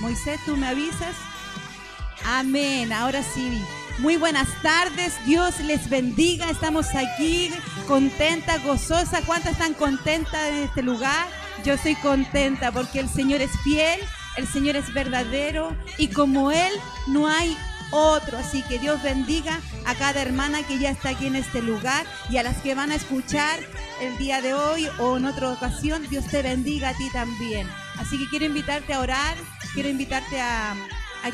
Moisés, ¿tú me avisas? Amén, ahora sí. Muy buenas tardes, Dios les bendiga. Estamos aquí contentas, gozosas. ¿Cuántas están contentas en este lugar? Yo estoy contenta porque el Señor es fiel, el Señor es verdadero y como Él no hay otro. Así que Dios bendiga a cada hermana que ya está aquí en este lugar y a las que van a escuchar el día de hoy o en otra ocasión. Dios te bendiga a ti también. Así que quiero invitarte a orar, quiero invitarte a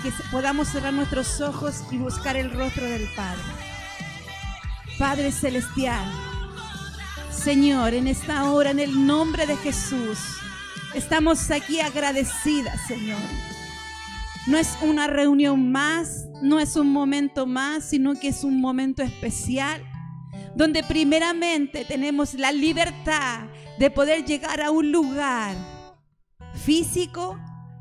que podamos cerrar nuestros ojos y buscar el rostro del Padre. Padre Celestial, Señor, en esta hora, en el nombre de Jesús, estamos aquí agradecidas, Señor. No es una reunión más, no es un momento más, sino que es un momento especial, donde primeramente tenemos la libertad de poder llegar a un lugar físico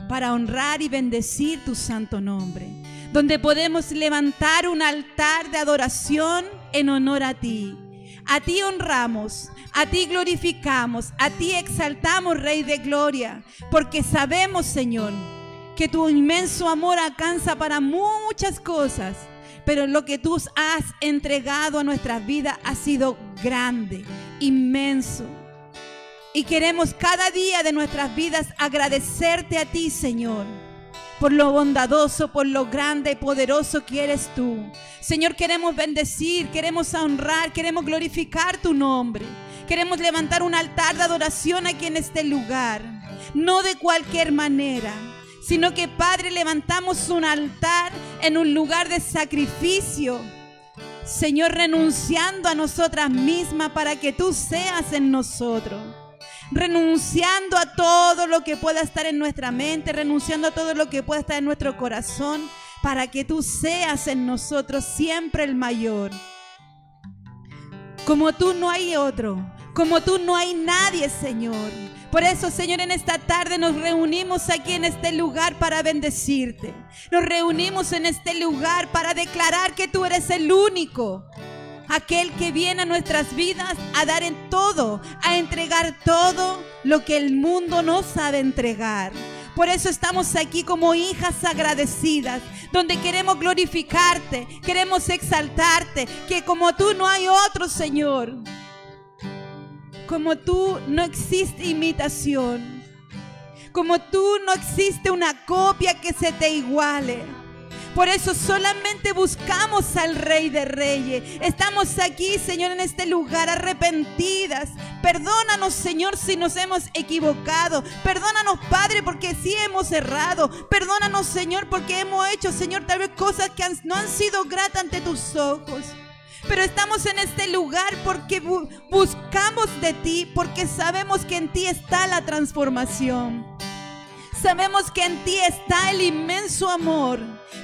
para honrar y bendecir tu santo nombre, donde podemos levantar un altar de adoración en honor a ti. A ti honramos, a ti glorificamos, a ti exaltamos, Rey de Gloria, porque sabemos, Señor, que tu inmenso amor alcanza para muchas cosas, pero lo que tú has entregado a nuestras vidas ha sido grande, inmenso. Y queremos cada día de nuestras vidas agradecerte a ti, Señor, por lo bondadoso, por lo grande y poderoso que eres tú. Señor, queremos bendecir, queremos honrar, queremos glorificar tu nombre. Queremos levantar un altar de adoración aquí en este lugar. No de cualquier manera, sino que, Padre, levantamos un altar en un lugar de sacrificio. Señor, renunciando a nosotras mismas para que tú seas en nosotros. Renunciando a todo lo que pueda estar en nuestra mente, renunciando a todo lo que pueda estar en nuestro corazón, para que tú seas en nosotros siempre el mayor. Como tú no hay otro, como tú no hay nadie, Señor. Por eso, Señor, en esta tarde nos reunimos aquí en este lugar para bendecirte. Nos reunimos en este lugar para declarar que tú eres el único, aquel que viene a nuestras vidas a dar en todo, a entregar todo lo que el mundo no sabe entregar. Por eso estamos aquí como hijas agradecidas, donde queremos glorificarte, queremos exaltarte, que como tú no hay otro, Señor. Como tú no existe imitación, como tú no existe una copia que se te iguale. Por eso solamente buscamos al Rey de Reyes. Estamos aquí, Señor, en este lugar arrepentidas. Perdónanos, Señor, si nos hemos equivocado. Perdónanos, Padre, porque sí hemos errado. Perdónanos, Señor, porque hemos hecho, Señor, tal vez cosas que no han sido gratas ante tus ojos. Pero estamos en este lugar porque buscamos de ti, porque sabemos que en ti está la transformación. Sabemos que en ti está el inmenso amor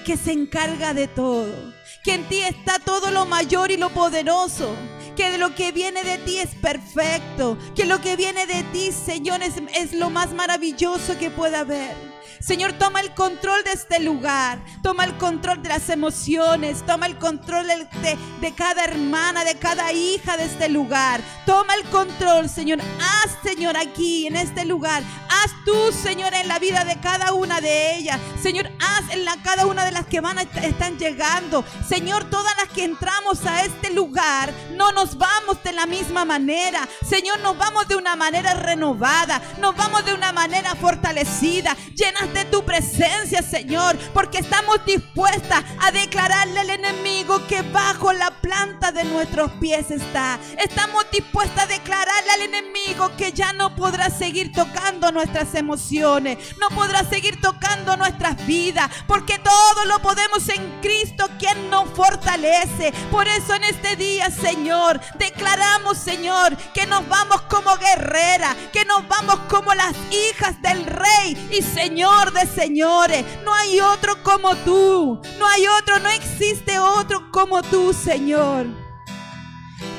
que se encarga de todo, que en ti está todo lo mayor y lo poderoso, que de lo que viene de ti es perfecto, que lo que viene de ti, Señor, es lo más maravilloso que pueda haber. Señor, toma el control de este lugar, toma el control de las emociones, toma el control de cada hermana, de cada hija de este lugar. Toma el control, Señor. Haz, Señor, aquí en este lugar. Haz tú, Señor, en la vida de cada una de ellas. Señor, haz en cada una de las que están llegando. Señor, todas las que entramos a este lugar, no nos vamos de la misma manera. Señor, nos vamos de una manera renovada, nos vamos de una manera fortalecida, llenas de tu presencia, Señor, porque estamos dispuestas a declararle al enemigo que bajo la planta de nuestros pies está. Estamos dispuestas a declararle al enemigo que ya no podrá seguir tocando nuestras emociones, no podrá seguir tocando nuestras vidas, porque todo lo podemos en Cristo, quien nos fortalece. Por eso en este día, Señor, declaramos, Señor, que nos vamos como guerreras, que nos vamos como las hijas del Rey y Señor de señores. No hay otro como tú, no hay otro, no existe otro como tú, Señor.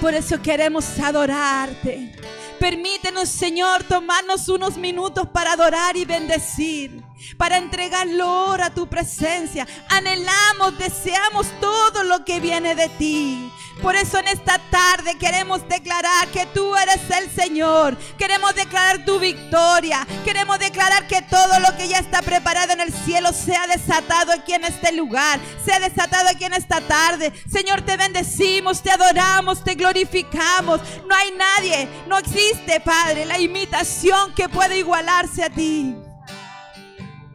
Por eso queremos adorarte. Permítenos, Señor, tomarnos unos minutos para adorar y bendecir, para entregarlo ahora a tu presencia. Anhelamos, deseamos todo lo que viene de ti. Por eso en esta tarde queremos declarar que tú eres el Señor. Queremos declarar tu victoria. Queremos declarar que todo lo que ya está preparado en el cielo sea desatado aquí en este lugar, sea desatado aquí en esta tarde. Señor, te bendecimos, te adoramos, te glorificamos. No hay nadie, no existe, Padre, la imitación que pueda igualarse a ti.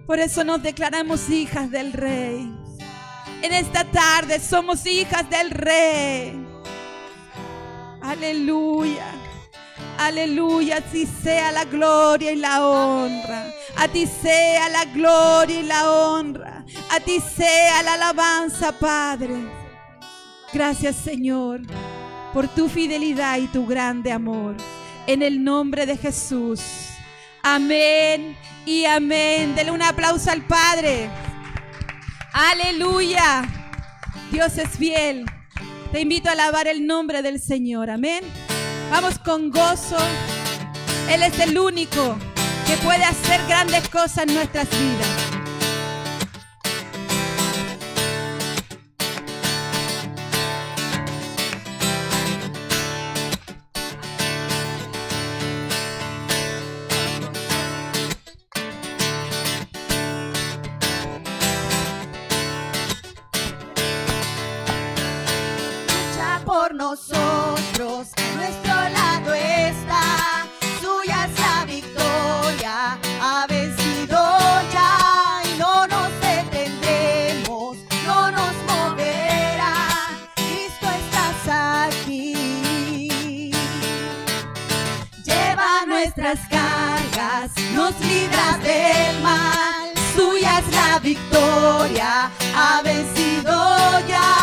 Por eso nos declaramos hijas del Rey. En esta tarde somos hijas del Rey. Aleluya. Aleluya. A ti sea la gloria y la honra. A ti sea la gloria y la honra. A ti sea la alabanza, Padre. Gracias, Señor, por tu fidelidad y tu grande amor. En el nombre de Jesús. Amén y amén. Dele un aplauso al Padre. Aleluya. Dios es fiel. Te invito a alabar el nombre del Señor. Amén. Vamos con gozo. Él es el único que puede hacer grandes cosas en nuestras vidas. Nosotros, a nuestro lado está, suya es la victoria, ha vencido ya y no nos detendremos, no nos moverá, Cristo estás aquí. Lleva nuestras cargas, nos libras del mal, suya es la victoria, ha vencido ya.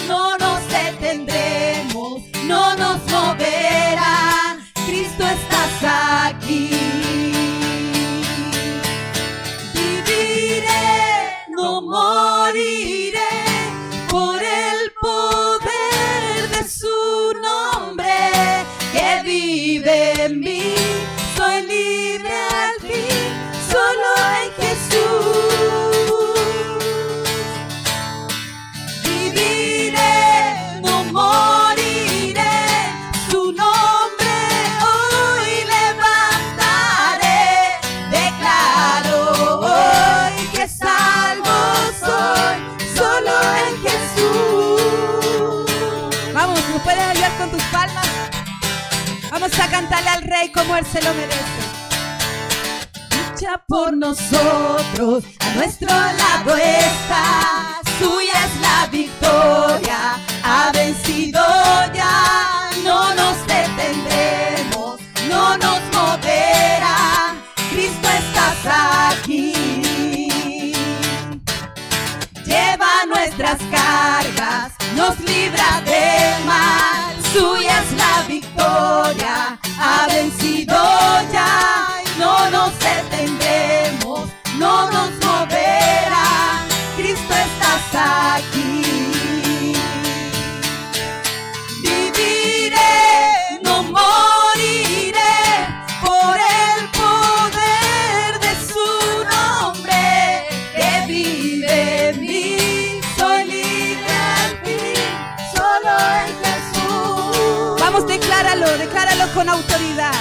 No nos detendremos, no nos moverá, Cristo estás aquí. Viviré, no moriré, por el poder de su nombre, que vive en mí, soy libre al fin, solo en Jesús. Vamos a cantarle al Rey como Él se lo merece. Lucha por nosotros, a nuestro lado está, suya es la victoria, ha vencido ya, no nos detendremos, no nos moverá, Cristo estás aquí. Lleva nuestras cargas, nos libra del mal, suya es la victoria, ha vencido ya, no nos detendremos, no nos moverá, Cristo estás aquí. Viviré, no moriré, por el poder de su nombre, que vive en mí, soy libre al fin, solo en Jesús. Vamos, decláralo con autoridad.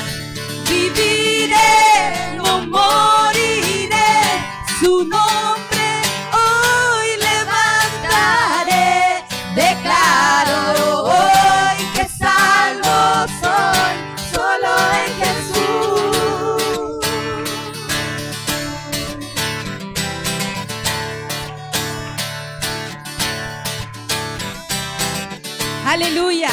Viviré, no moriré, su nombre hoy levantaré, declaro hoy que salvo soy, solo en Jesús. Aleluya.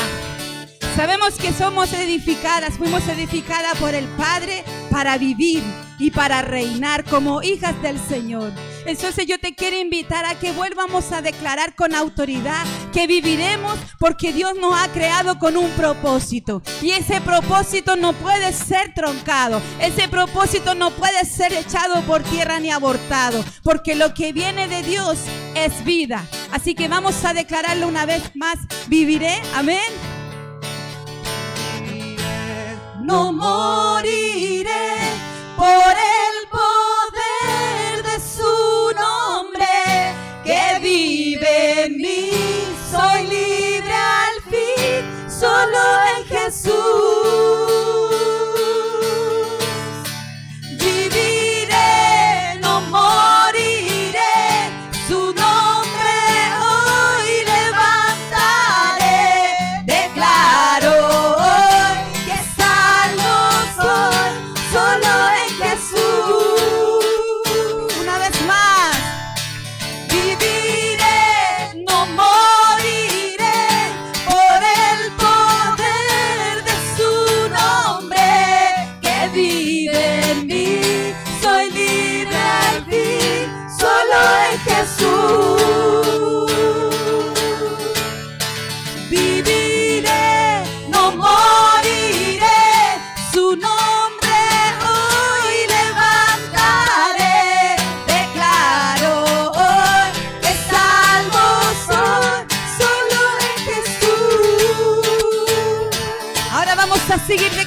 Sabemos que somos edificadas, fuimos edificadas por el Padre para vivir y para reinar como hijas del Señor. Entonces yo te quiero invitar a que vuelvamos a declarar con autoridad que viviremos porque Dios nos ha creado con un propósito. Y ese propósito no puede ser truncado. Ese propósito no puede ser echado por tierra ni abortado. Porque lo que viene de Dios es vida. Así que vamos a declararlo una vez más. Viviré, amén. No moriré, por el poder de su nombre, que vive en mí, soy libre al fin,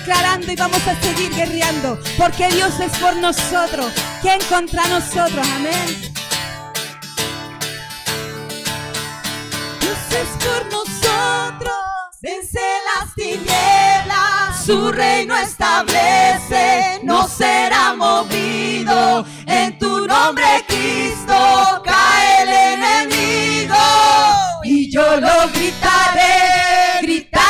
declarando y vamos a seguir guerreando, porque Dios es por nosotros. ¿Quién contra nosotros? Amén. Dios es por nosotros, vence las tinieblas, su reino establece, no será movido. En tu nombre, Cristo, cae el enemigo, y yo lo gritaré, gritaré.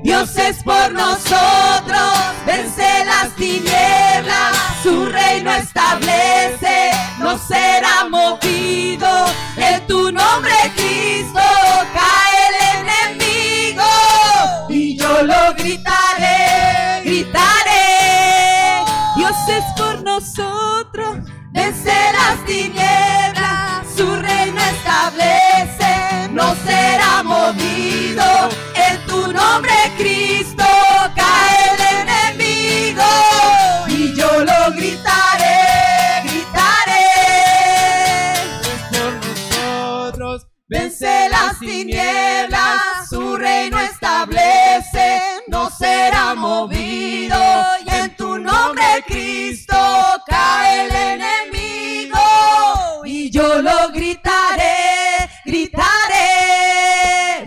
Dios es por nosotros, vence las tinieblas, su reino establece, no será movido. En tu nombre, Cristo, cae el enemigo, y yo lo gritaré, gritaré. Dios es por nosotros, vence las tinieblas, su reino establece, no será movido. En tu nombre, Cristo, cae el enemigo, y yo lo gritaré, gritaré. Por nosotros, Vence las tinieblas, su reino establece, no será movido. Y en tu nombre, Cristo, cae el enemigo, y yo lo gritaré, gritaré.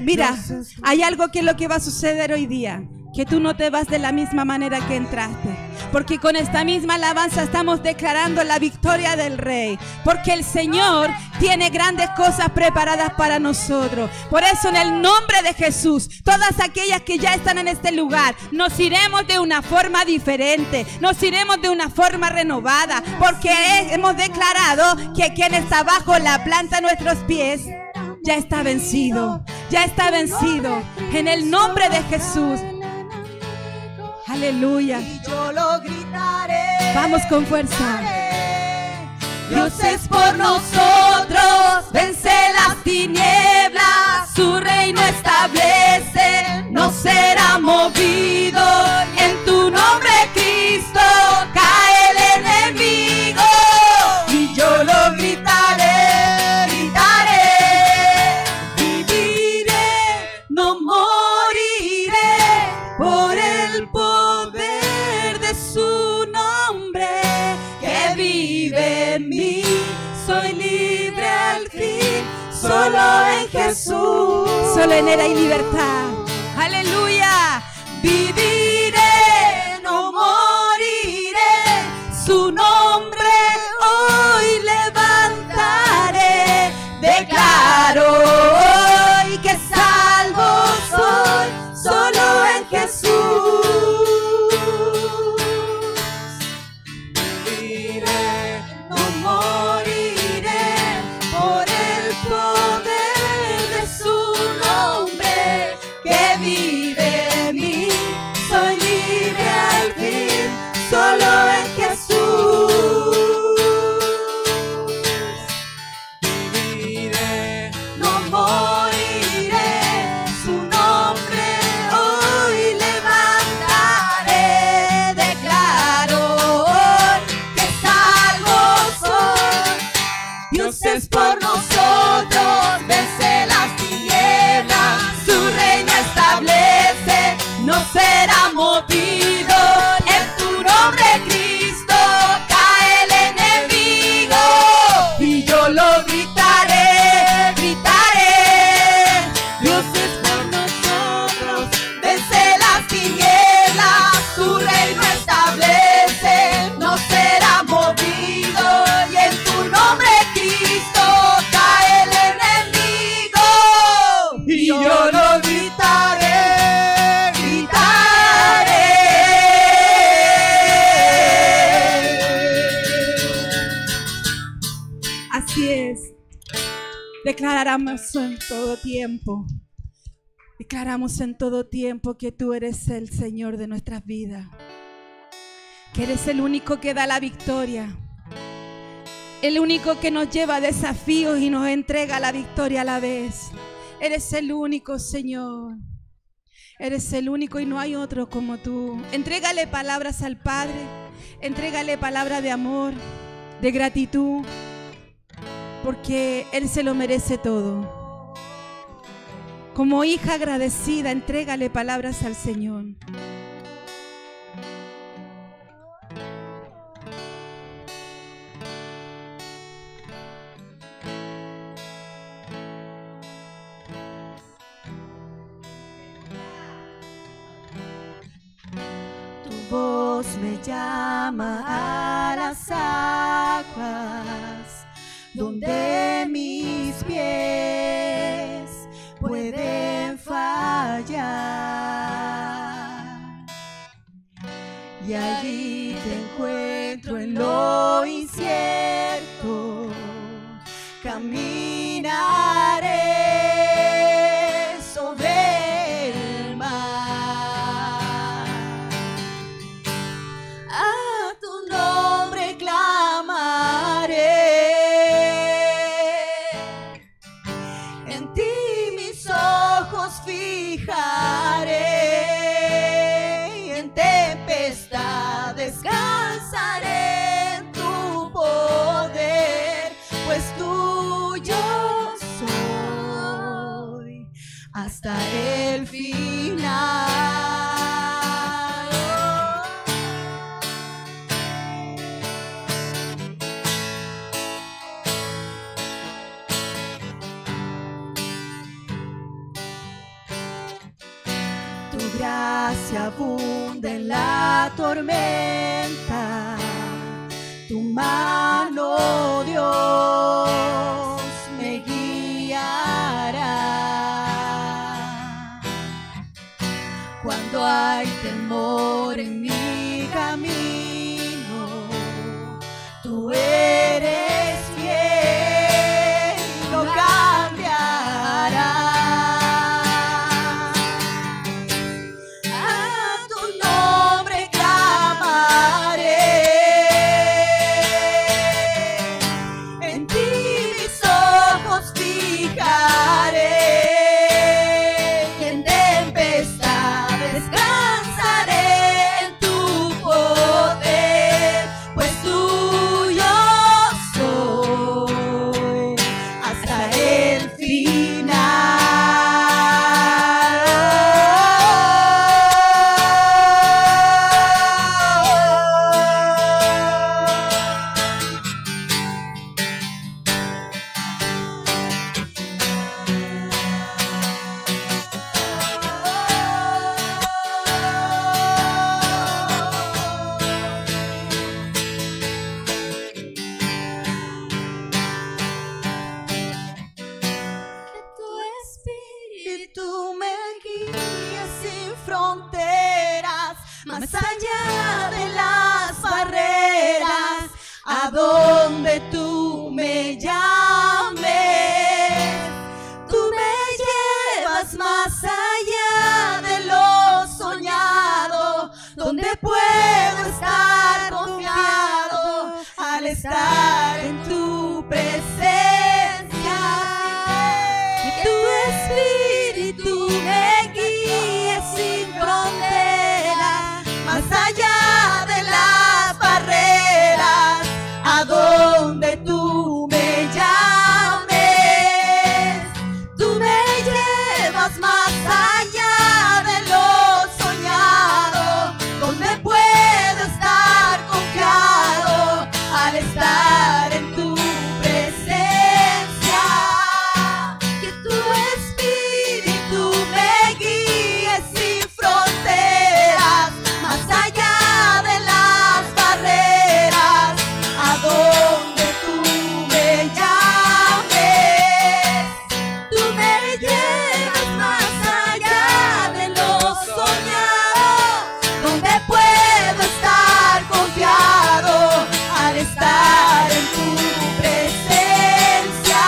mira, hay algo que es lo que va a suceder hoy día, que tú no te vas de la misma manera que entraste, porque con esta misma alabanza estamos declarando la victoria del Rey, porque el Señor tiene grandes cosas preparadas para nosotros. Por eso, en el nombre de Jesús, todas aquellas que ya están en este lugar, nos iremos de una forma diferente, nos iremos de una forma renovada, porque hemos declarado que quien está bajo la planta de nuestros pies ya está vencido, ya está vencido, en el nombre de Jesús. Aleluya. Y yo lo gritaré. Vamos con fuerza. Dios es por nosotros, vence las tinieblas, su reino establece, no será movido. En tu nombre, Cristo, cae el enemigo, y yo lo gritaré, gritaré. Viviré, no moriré, por el poder de su nombre que vive en mí. Soy libre al fin, solo en Jesús. Solo en Él hay libertad. Aleluya. Viviré, no moriré, su nombre hoy levantaré. Declaro hoy que salvo soy, solo en Jesús. Viviré, no moriré, por el poder de su nombre que vive en mí. Soy libre al fin, solo en Jesús. Viviré, no moriré, su nombre hoy levantaré. Declaro hoy que salvo soy. Dios es por nosotros, vence las tinieblas, su reino establece, no será movido. En tu nombre, Cristo, cae el enemigo, y yo lo gritaré, gritaré. Dios es por nosotros, vence las tinieblas, su reino establece, no será movido. Y en tu nombre, Cristo, cae el enemigo, y yo lo gritaré, gritaré. Así es. Declaramos en todo tiempo. Declaramos en todo tiempo que tú eres el Señor de nuestras vidas. Que eres el único que da la victoria. El único que nos lleva a desafíos y nos entrega la victoria a la vez. Eres el único, Señor. Eres el único y no hay otro como tú. Entrégale palabras al Padre. Entrégale palabras de amor, de gratitud. Porque Él se lo merece todo. Como hija agradecida, entrégale palabras al Señor. Dios me llama a las aguas, donde mis pies pueden fallar, y allí te encuentro en lo incierto. Caminaré sobre el mar, a tu nombre clamaré, en ti mis ojos fijaré, y en tempestad descansaré en tu poder, pues tuyo soy hasta el final. Tu gracia abunda en la tormenta, tu mano, Dios, me guiará. Cuando hay temor en mi camino, tú eres fiel y no cambiarás. A tu nombre clamaré, en ti mis ojos fijaré, y en tempestad descansaré en tu poder, pues tuyo soy hasta el final. Que tu espíritu me guíe sin fronteras, más allá de las barreras, a donde tú me llames. Tú me llevas más allá de lo soñado, donde puedo estar confiado al estar en tu presencia. Que tu espíritu me guíe sin fronteras, más allá de las barreras, a donde tú me llames. Tú me llevas más allá de lo soñado, donde puedo estar confiado al estar en tu presencia. Que tu espíritu me guíe sin fronteras, más allá de las barreras, a donde tú me llames. Tú me llevas más allá de lo soñado, donde puedo estar confiado al estar en tu presencia.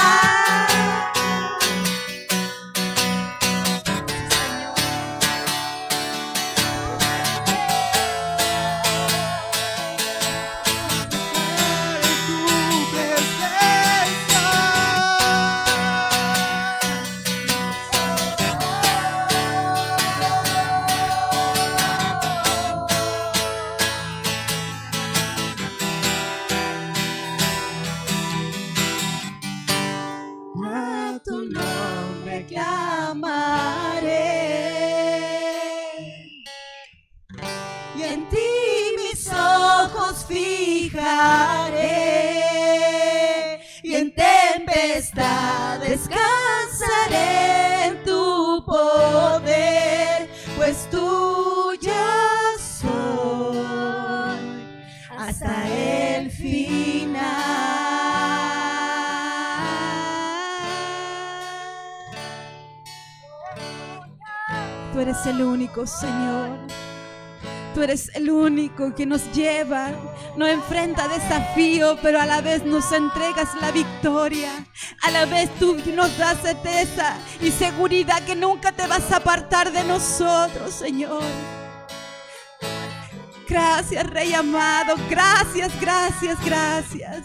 A tu nombre clamaré, y en ti mis ojos fijaré, y en tempestad descansaré en tu poder, pues tuya soy Tú eres el único, Señor. Tú eres el único que nos lleva, nos enfrenta desafío, pero a la vez nos entregas la victoria. A la vez tú nos das certeza y seguridad que nunca te vas a apartar de nosotros, Señor. Gracias, Rey amado. Gracias, gracias, gracias.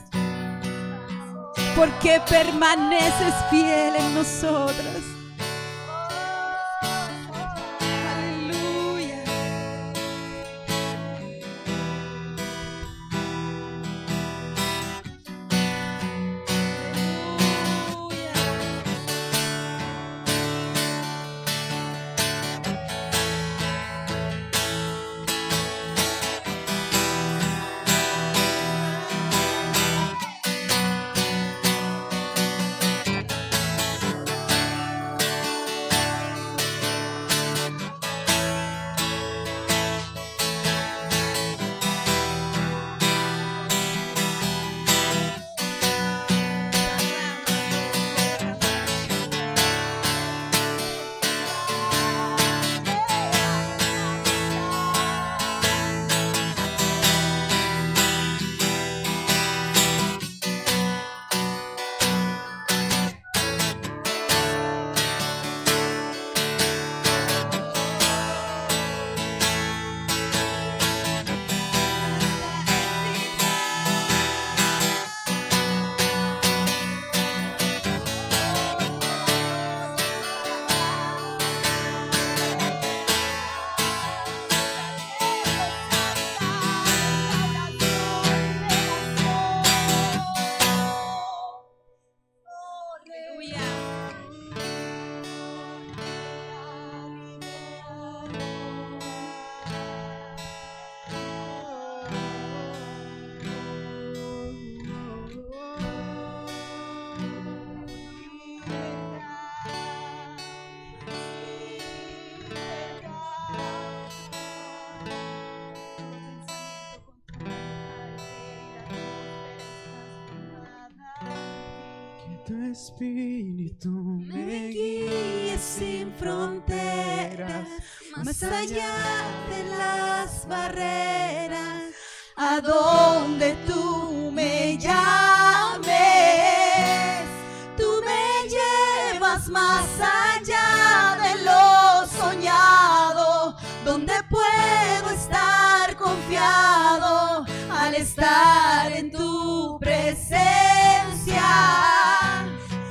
Porque permaneces fiel en nosotros. Tu espíritu Me guíes sin fronteras, más allá de las barreras, a donde tú me llames. Tú me llevas más allá de lo soñado, donde puedo estar confiado al estar en tu presencia.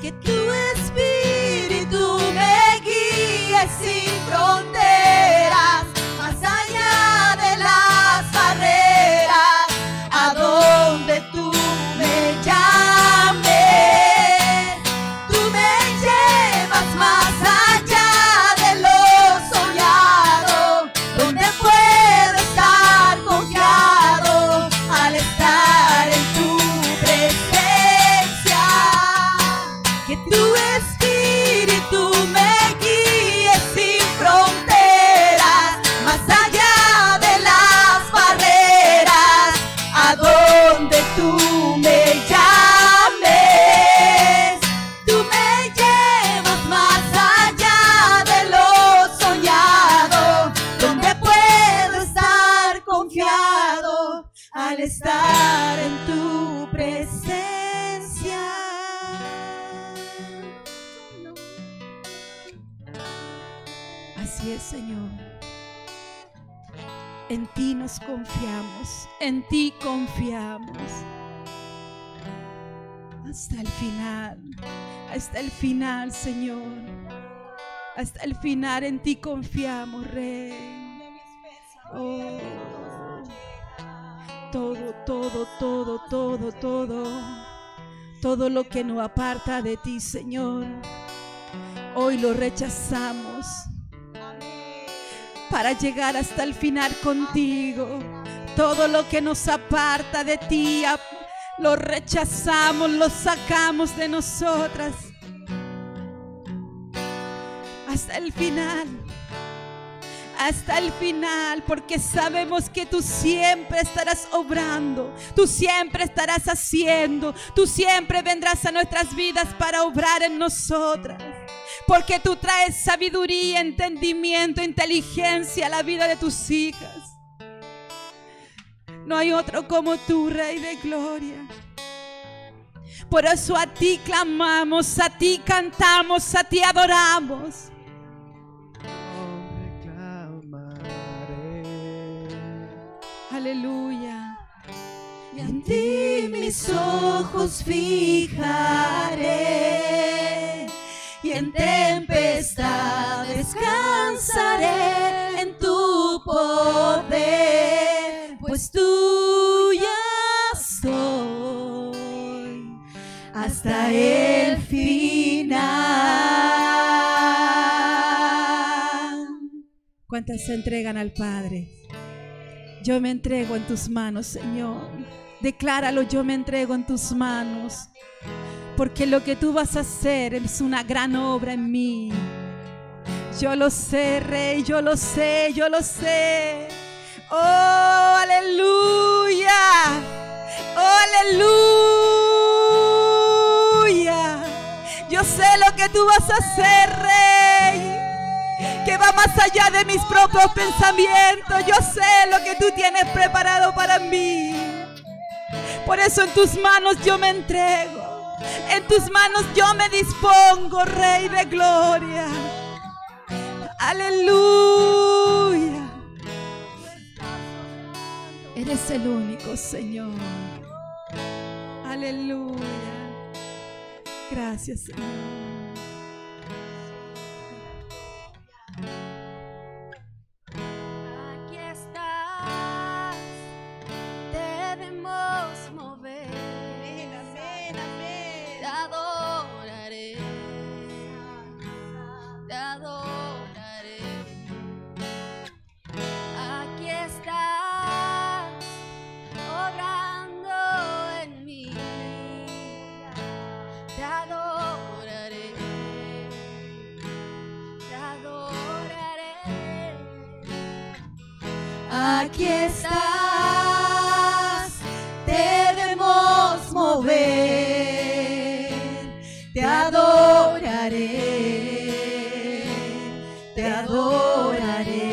Que tu espíritu me guíe sin fronteras, más allá de las barreras, a donde tú me llames. Tú me llevas más allá de lo soñado, donde puedo estar confiado al estar en tu presencia. Que tu espíritu me guíe sin fronteras, más allá de las barreras, a donde tú me llames. Tú me llevas más allá de lo soñado, donde puedo estar confiado al estar en tu presencia. Así es, Señor. En ti nos confiamos, en ti confiamos. Hasta el final, Señor. Hasta el final en ti confiamos, Rey. Oh, todo lo que nos aparta de ti, Señor, hoy lo rechazamos para llegar hasta el final contigo. Todo lo que nos aparta de ti lo rechazamos, lo sacamos de nosotras hasta el final, porque sabemos que tú siempre estarás obrando, tú siempre estarás haciendo, tú siempre vendrás a nuestras vidas para obrar en nosotras, porque tú traes sabiduría, entendimiento, inteligencia a la vida de tus hijas. No hay otro como tú, Rey de Gloria. Por eso a ti clamamos, a ti cantamos, a ti adoramos. Aleluya. Y en ti mis ojos fijaré, y en tempestad descansaré en tu poder, pues tuya soy hasta el final. ¿Cuántas se entregan al Padre? Yo me entrego en tus manos, Señor. Decláralo, yo me entrego en tus manos, porque lo que tú vas a hacer es una gran obra en mí. Yo lo sé, Rey, yo lo sé, yo lo sé. Oh, aleluya, oh, aleluya. Yo sé lo que tú vas a hacer, Rey, que va más allá de mis propios pensamientos. Yo sé lo que tú tienes preparado para mí. Por eso en tus manos yo me entrego, en tus manos yo me dispongo, Rey de Gloria. Aleluya. Eres el único, Señor. Aleluya. Gracias, Señor. Aquí estás, debemos mover. Amén, amén, amén. Te adoraré, te adoraré. Aquí estás, obrando en mí. Te adoraré, te adoraré. Aquí estás, debemos mover. Te adoraré, te adoraré.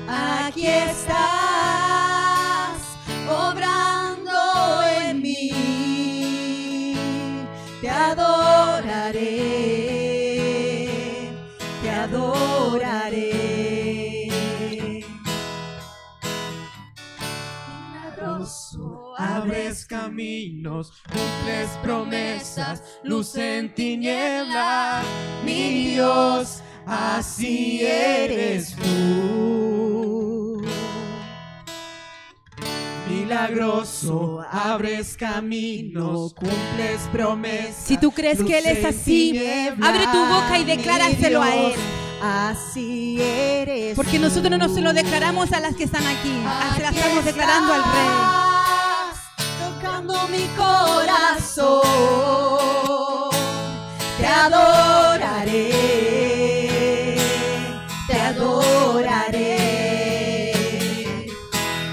Aquí estás, obrando en mí. Te adoraré, te adoraré. Milagroso, Abres caminos, cumples promesas, luz en tinieblas, mi Dios, así eres tú. Milagroso, abres caminos, cumples promesas. Si tú crees que Él es así, abre tu boca y declárselo a Él. Así eres. Porque nosotros no se lo declaramos a las que están aquí, se la estamos declarando al Rey. Tocando mi corazón, te adoraré, te adoraré.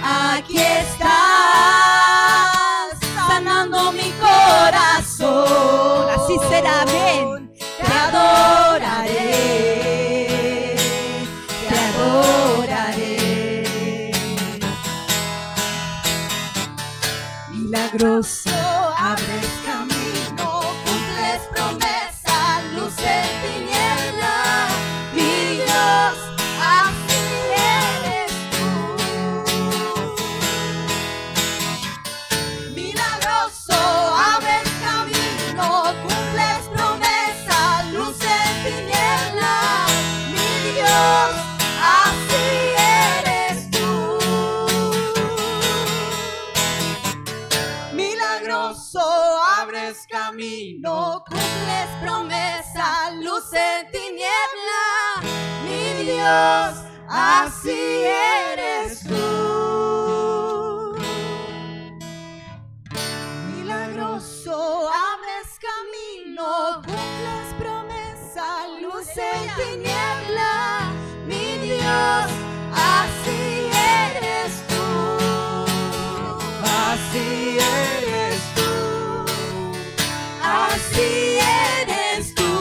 Aquí estás, sanando mi corazón. Así será, amén. Te adoraré, te adoraré. Milagroso, abres camino, cumples promesa, luz en tiniebla. Mi Dios, así eres tú. Milagroso, abres camino, cumples promesa, luz en tiniebla. Mi Dios, así eres tú. Milagroso, abres camino, cumples promesa, luz en tiniebla. Mi Dios, así eres tú. Milagroso, abres camino, cumples promesa, luz en tiniebla. Mi Dios, así eres tú. Así eres tú. Así eres tú.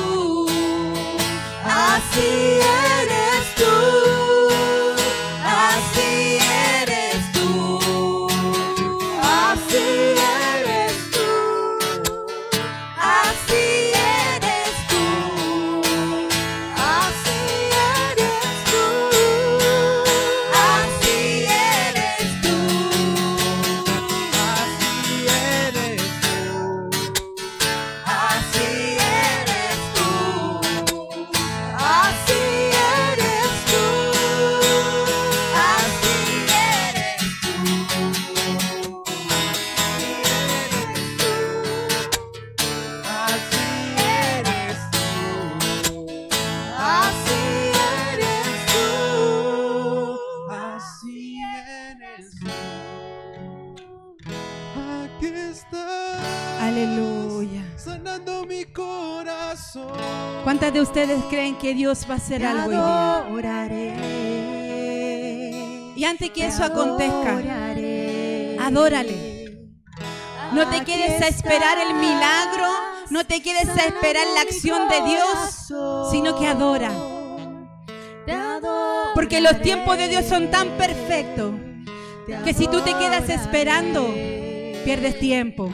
Aleluya. sanando mi corazón. ¿Cuántas de ustedes creen que Dios va a hacer algo hoy día? adoraré. Y antes que eso acontezca, Adórale. adórale. No te quedes a esperar el milagro, no te quedes a esperar la acción de Dios, sino que adora. Porque los tiempos de Dios son tan perfectos que si tú te quedas esperando, pierdes tiempo.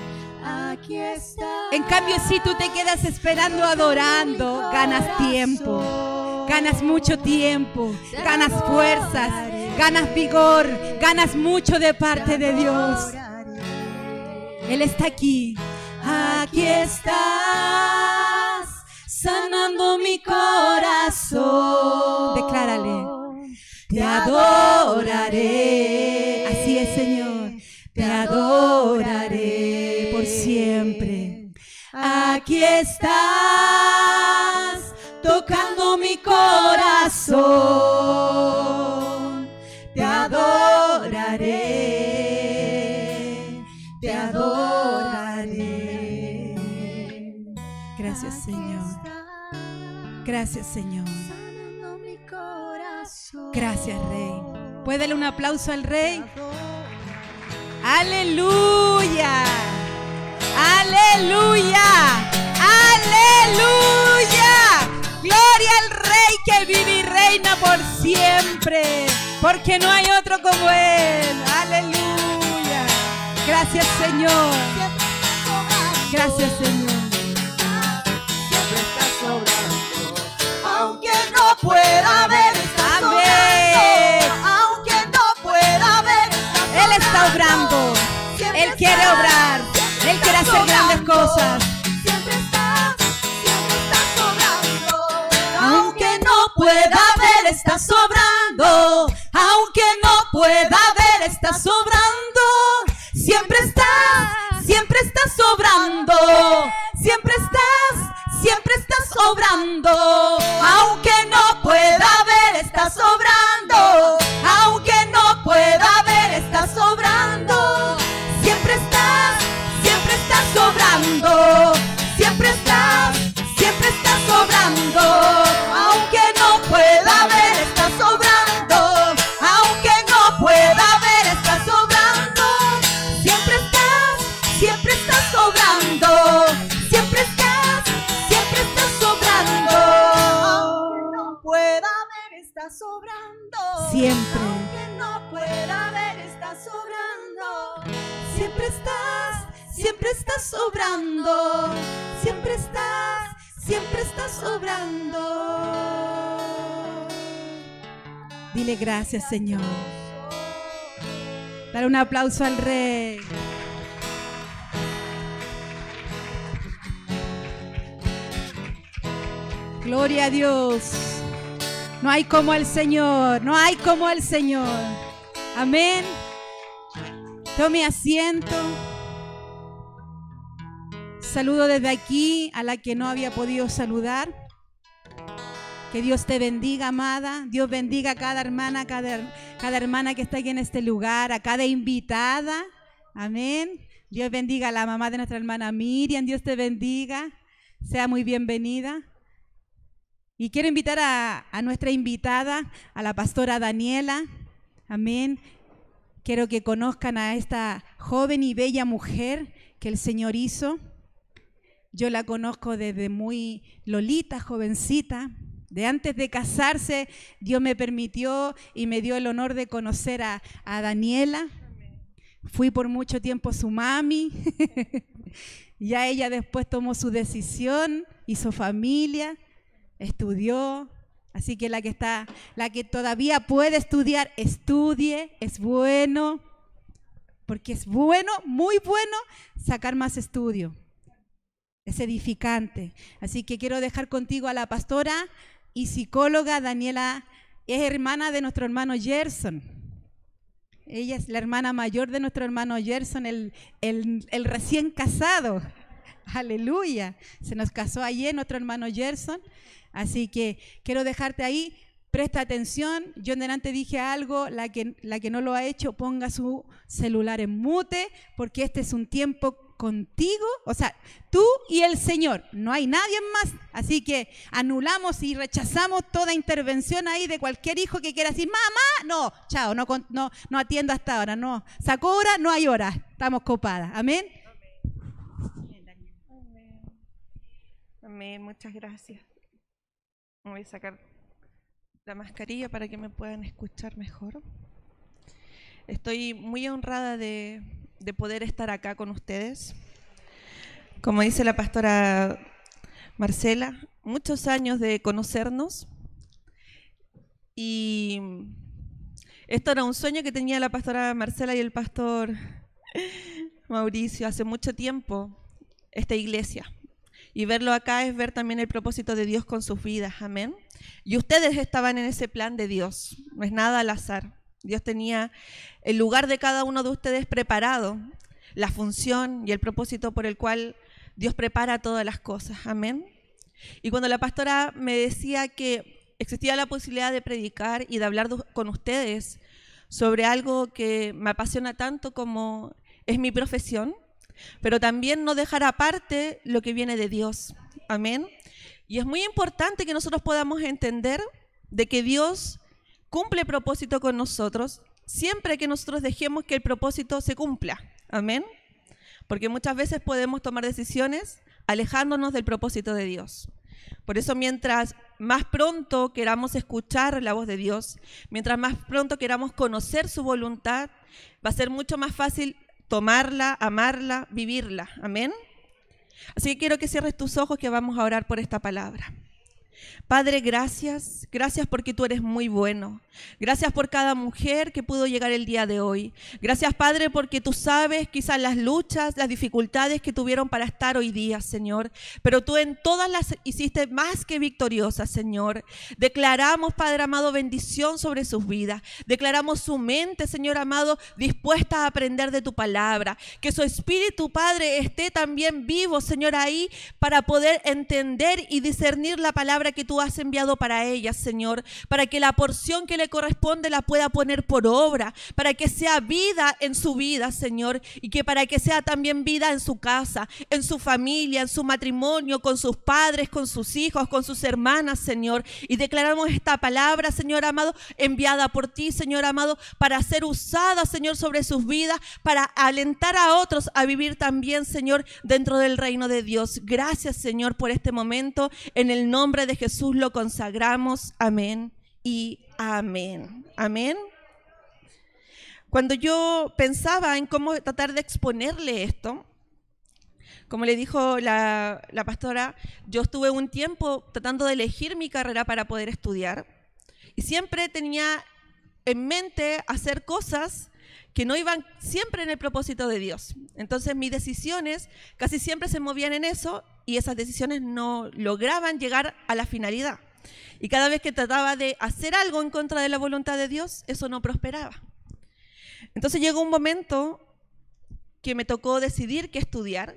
En cambio, si tú te quedas esperando, adorando, ganas tiempo, ganas mucho tiempo, ganas fuerzas, ganas vigor, ganas mucho de parte de Dios. Él está aquí. Aquí estás, sanando mi corazón. Declárale. Te adoraré. Así es, Señor. Te adoraré por siempre. Aquí estás, tocando mi corazón. Te adoraré. Te adoraré. Gracias, Señor. Gracias, Señor. Gracias, Rey. ¿Puede darle un aplauso al Rey? ¡Aleluya! ¡Aleluya! ¡Aleluya! ¡Gloria al Rey que vive y reina por siempre! Porque no hay otro como Él. ¡Aleluya! Gracias, Señor. Gracias, Señor. Siempre está sobrando. Aunque no pueda ver, está sobrando. Aunque no pueda ver, Él está obrando. Él quiere obrar. Él quiere hacer grandes cosas. siempre está sobrando. Aunque no pueda ver, está sobrando. Aunque no pueda ver, está sobrando. Siempre está sobrando. Siempre estás sobrando. Aunque no pueda ver, está sobrando. Aunque no pueda ver, está sobrando. Siempre estás sobrando. Siempre estás sobrando. Aunque no pueda ver, está sobrando. Aunque no pueda ver, está sobrando. Siempre estás sobrando. Siempre estás sobrando. Aunque no pueda ver, está sobrando. Siempre. Aunque no pueda ver, está sobrando. Siempre estás sobrando. Siempre estás sobrando. Dile gracias, Señor. Dale un aplauso al Rey. Gloria a Dios. No hay como el Señor. No hay como el Señor. Amén. Tome asiento. Saludo desde aquí a la que no había podido saludar. Que Dios te bendiga, amada. Dios bendiga a cada hermana, cada hermana que está aquí en este lugar, a cada invitada. Amén. Dios bendiga a la mamá de nuestra hermana Miriam. Dios te bendiga. Sea muy bienvenida. Y quiero invitar a nuestra invitada, a la pastora Daniela. Amén. Quiero que conozcan a esta joven y bella mujer que el Señor hizo. Yo la conozco desde muy lolita, jovencita. De antes de casarse, Dios me permitió y me dio el honor de conocer a Daniela. Fui por mucho tiempo su mami. Ya ella después tomó su decisión, hizo familia, estudió. Así que la que todavía puede estudiar, estudie, es bueno. Porque es bueno, muy bueno, sacar más estudio. Es edificante. Así que quiero dejar contigo a la pastora y psicóloga Daniela. Es hermana de nuestro hermano Gerson. Ella es la hermana mayor de nuestro hermano Gerson, el recién casado. Aleluya. Se nos casó ayer nuestro hermano Gerson. Así que quiero dejarte ahí. Presta atención. Yo en delante dije algo. La que no lo ha hecho, ponga su celular en mute, porque este es un tiempo contigo, o sea, tú y el Señor, no hay nadie más. Así que anulamos y rechazamos toda intervención ahí de cualquier hijo que quiera decir, mamá, no, chao, no atiendo hasta ahora, no, sacó hora, no hay hora, estamos copadas, amén. Amén, muchas gracias. Me voy a sacar la mascarilla para que me puedan escuchar mejor. Estoy muy honrada de poder estar acá con ustedes. Como dice la pastora Marcela, muchos años de conocernos, y esto era un sueño que tenía la pastora Marcela y el pastor Mauricio hace mucho tiempo, esta iglesia. Y verlo acá es ver también el propósito de Dios con sus vidas, amén. Y ustedes estaban en ese plan de Dios, no es nada al azar. Dios tenía el lugar de cada uno de ustedes preparado, la función y el propósito por el cual Dios prepara todas las cosas, amén. Y cuando la pastora me decía que existía la posibilidad de predicar y de hablar con ustedes sobre algo que me apasiona tanto como es mi profesión, pero también no dejar aparte lo que viene de Dios, amén. Y es muy importante que nosotros podamos entender de que Dios cumple propósito con nosotros siempre que nosotros dejemos que el propósito se cumpla, amén. Porque muchas veces podemos tomar decisiones alejándonos del propósito de Dios. Por eso mientras más pronto queramos escuchar la voz de Dios, mientras más pronto queramos conocer su voluntad, va a ser mucho más fácil tomarla, amarla, vivirla. Amén. Así que quiero que cierres tus ojos, que vamos a orar por esta palabra. Padre, gracias porque tú eres muy bueno. Gracias por cada mujer que pudo llegar el día de hoy. Gracias, Padre, porque tú sabes quizás las luchas, las dificultades que tuvieron para estar hoy día, Señor. Pero tú en todas las hiciste más que victoriosas, Señor. Declaramos, Padre amado, bendición sobre sus vidas. Declaramos su mente, Señor amado, dispuesta a aprender de tu palabra. Que su espíritu, Padre, esté también vivo, Señor, ahí para poder entender y discernir la palabra que tú has enviado para ellas, Señor, para que la porción que le corresponde la pueda poner por obra, para que sea vida en su vida, Señor, y que para que sea también vida en su casa, en su familia, en su matrimonio, con sus padres, con sus hijos, con sus hermanas, Señor. Y declaramos esta palabra, Señor amado, enviada por ti, Señor amado, para ser usada, Señor, sobre sus vidas, para alentar a otros a vivir también, Señor, dentro del reino de Dios. Gracias, Señor, por este momento. En el nombre de Jesús lo consagramos. Amén y amén. Amén. Cuando yo pensaba en cómo tratar de exponerle esto, como le dijo la pastora, yo estuve un tiempo tratando de elegir mi carrera para poder estudiar y siempre tenía en mente hacer cosas que no iban siempre en el propósito de Dios. Entonces mis decisiones casi siempre se movían en eso y esas decisiones no lograban llegar a la finalidad. Y cada vez que trataba de hacer algo en contra de la voluntad de Dios, eso no prosperaba. Entonces llegó un momento que me tocó decidir qué estudiar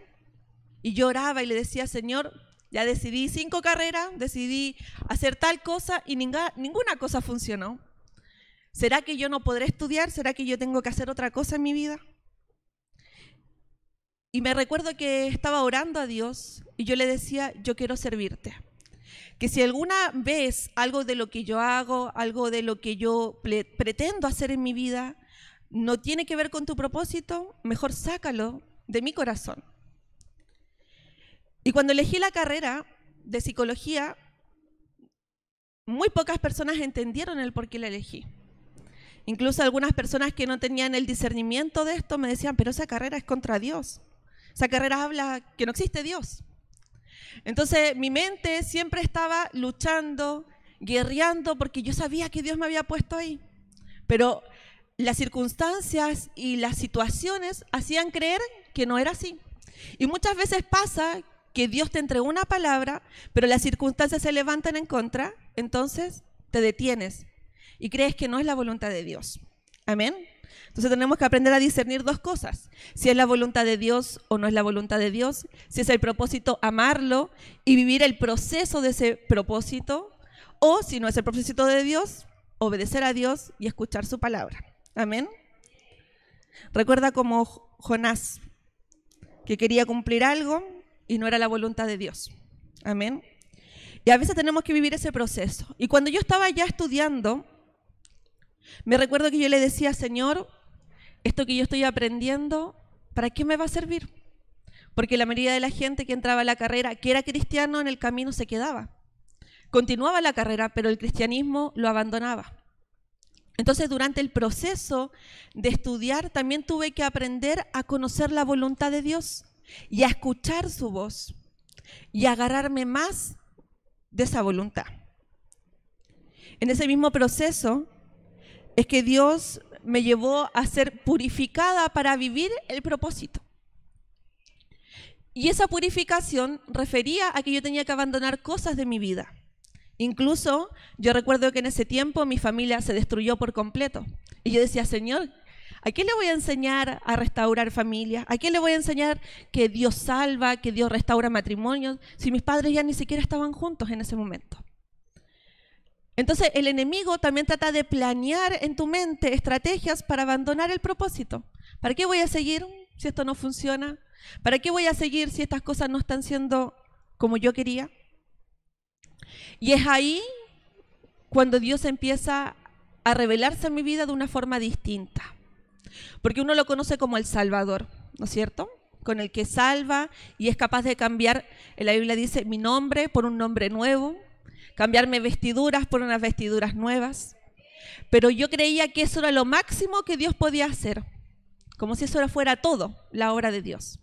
y yo oraba y le decía, Señor, ya decidí 5 carreras, decidí hacer tal cosa y ninguna cosa funcionó. ¿Será que yo no podré estudiar? ¿Será que yo tengo que hacer otra cosa en mi vida? Y me recuerdo que estaba orando a Dios y yo le decía, yo quiero servirte. Que si alguna vez algo de lo que yo hago, algo de lo que yo pretendo hacer en mi vida, no tiene que ver con tu propósito, mejor sácalo de mi corazón. Y cuando elegí la carrera de psicología, muy pocas personas entendieron el por qué la elegí. Incluso algunas personas que no tenían el discernimiento de esto me decían, pero esa carrera es contra Dios. Esa carrera habla que no existe Dios. Entonces mi mente siempre estaba luchando, guerreando, porque yo sabía que Dios me había puesto ahí. Pero las circunstancias y las situaciones hacían creer que no era así. Y muchas veces pasa que Dios te entregó una palabra, pero las circunstancias se levantan en contra, entonces te detienes y crees que no es la voluntad de Dios. Amén. Entonces tenemos que aprender a discernir 2 cosas. Si es la voluntad de Dios o no es la voluntad de Dios. Si es el propósito, amarlo y vivir el proceso de ese propósito. O si no es el propósito de Dios, obedecer a Dios y escuchar su palabra. Amén. Recuerda como Jonás. que quería cumplir algo y no era la voluntad de Dios. Amén. Y a veces tenemos que vivir ese proceso. Y cuando yo estaba ya estudiando, me recuerdo que yo le decía, Señor, esto que yo estoy aprendiendo, ¿para qué me va a servir? Porque la mayoría de la gente que entraba a la carrera, que era cristiano, en el camino se quedaba. Continuaba la carrera, pero el cristianismo lo abandonaba. Entonces, durante el proceso de estudiar, también tuve que aprender a conocer la voluntad de Dios y a escuchar su voz y a agarrarme más de esa voluntad. En ese mismo proceso es que Dios me llevó a ser purificada para vivir el propósito. Y esa purificación refería a que yo tenía que abandonar cosas de mi vida. Incluso yo recuerdo que en ese tiempo mi familia se destruyó por completo. Y yo decía, Señor, ¿a quién le voy a enseñar a restaurar familias? ¿A quién le voy a enseñar que Dios salva, que Dios restaura matrimonios, si mis padres ya ni siquiera estaban juntos en ese momento? Entonces el enemigo también trata de planear en tu mente estrategias para abandonar el propósito. ¿Para qué voy a seguir si esto no funciona? ¿Para qué voy a seguir si estas cosas no están siendo como yo quería? Y es ahí cuando Dios empieza a revelarse en mi vida de una forma distinta. Porque uno lo conoce como el Salvador, ¿no es cierto? Con el que salva y es capaz de cambiar, en la Biblia dice, mi nombre por un nombre nuevo, cambiarme vestiduras por unas vestiduras nuevas. Pero yo creía que eso era lo máximo que Dios podía hacer, como si eso fuera todo, la obra de Dios.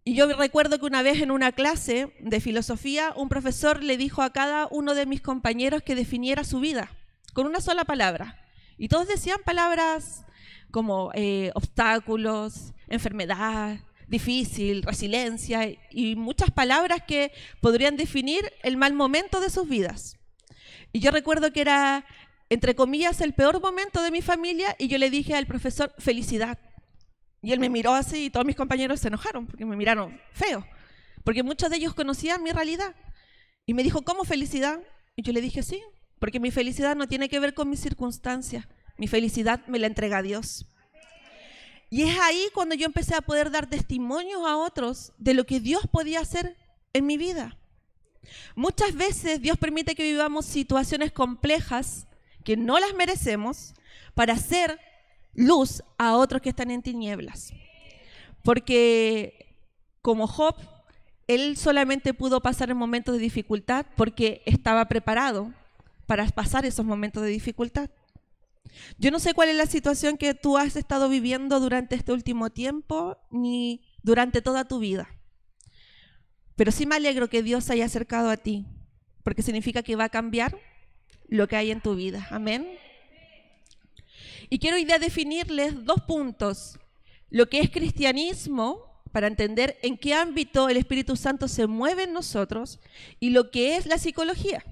Y yo recuerdo que una vez en una clase de filosofía, un profesor le dijo a cada uno de mis compañeros que definiera su vida con una sola palabra. Y todos decían palabras como obstáculos, enfermedad, difícil, resiliencia y muchas palabras que podrían definir el mal momento de sus vidas. Y yo recuerdo que era, entre comillas, el peor momento de mi familia y yo le dije al profesor, felicidad. Y él me miró así y todos mis compañeros se enojaron porque me miraron feo, porque muchos de ellos conocían mi realidad. Y me dijo, ¿cómo felicidad? Y yo le dije, sí, porque mi felicidad no tiene que ver con mis circunstancias, mi felicidad me la entrega Dios. Y es ahí cuando yo empecé a poder dar testimonios a otros de lo que Dios podía hacer en mi vida. Muchas veces Dios permite que vivamos situaciones complejas que no las merecemos para hacer luz a otros que están en tinieblas. Porque como Job, él solamente pudo pasar en momentos de dificultad porque estaba preparado para pasar esos momentos de dificultad. Yo no sé cuál es la situación que tú has estado viviendo durante este último tiempo ni durante toda tu vida. Pero sí me alegro que Dios se haya acercado a ti, porque significa que va a cambiar lo que hay en tu vida. Amén. Y quiero hoy día definirles 2 puntos. Lo que es cristianismo, para entender en qué ámbito el Espíritu Santo se mueve en nosotros, y lo que es la psicología.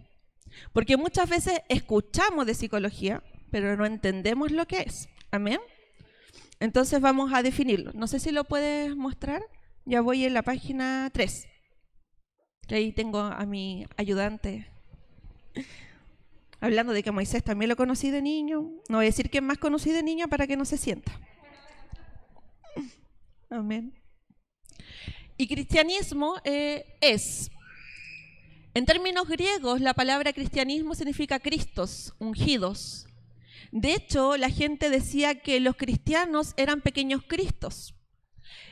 Porque muchas veces escuchamos de psicología, pero no entendemos lo que es. Amén. Entonces vamos a definirlo. No sé si lo puedes mostrar. Ya voy en la página 3. Que ahí tengo a mi ayudante. Hablando de que Moisés también lo conocí de niño. No voy a decir quién más conocí de niña para que no se sienta. Amén. Y cristianismo es, en términos griegos, la palabra cristianismo significa Cristos, ungidos. De hecho, la gente decía que los cristianos eran pequeños Cristos.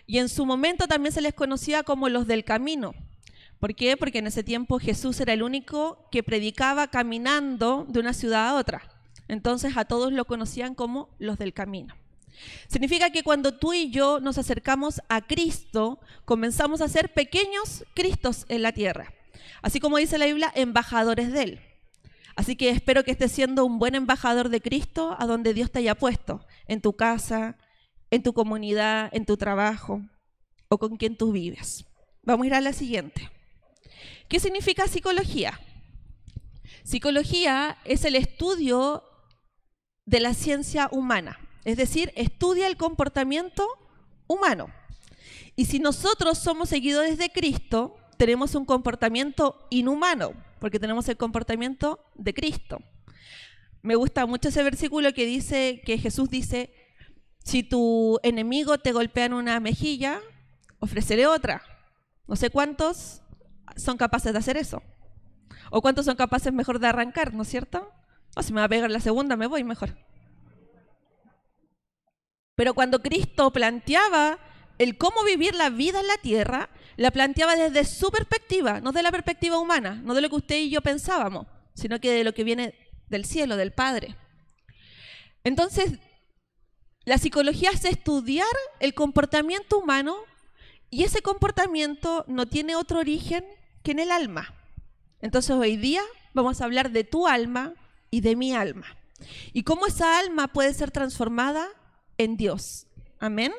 Y en su momento también se les conocía como los del camino. ¿Por qué? Porque en ese tiempo Jesús era el único que predicaba caminando de una ciudad a otra. Entonces a todos lo conocían como los del camino. Significa que cuando tú y yo nos acercamos a Cristo, comenzamos a ser pequeños Cristos en la tierra. Así como dice la Biblia, embajadores de Él. Así que espero que estés siendo un buen embajador de Cristo a donde Dios te haya puesto, en tu casa, en tu comunidad, en tu trabajo o con quien tú vives. Vamos a ir a la siguiente. ¿Qué significa psicología? Psicología es el estudio de la ciencia humana, es decir, estudia el comportamiento humano. Y si nosotros somos seguidores de Cristo, tenemos un comportamiento inhumano, porque tenemos el comportamiento de Cristo. Me gusta mucho ese versículo que dice, que Jesús dice, Si tu enemigo te golpea en una mejilla, ofrécele otra. No sé cuántos son capaces de hacer eso. O cuántos son capaces mejor de arrancar, ¿no es cierto? O si me va a pegar la segunda, me voy mejor. Pero cuando Cristo planteaba el cómo vivir la vida en la tierra, la planteaba desde su perspectiva, no de la perspectiva humana, no de lo que usted y yo pensábamos, sino que de lo que viene del cielo, del Padre. Entonces, la psicología hace estudiar el comportamiento humano y ese comportamiento no tiene otro origen que en el alma. Entonces, hoy día vamos a hablar de tu alma y de mi alma. Y cómo esa alma puede ser transformada en Dios. Amén.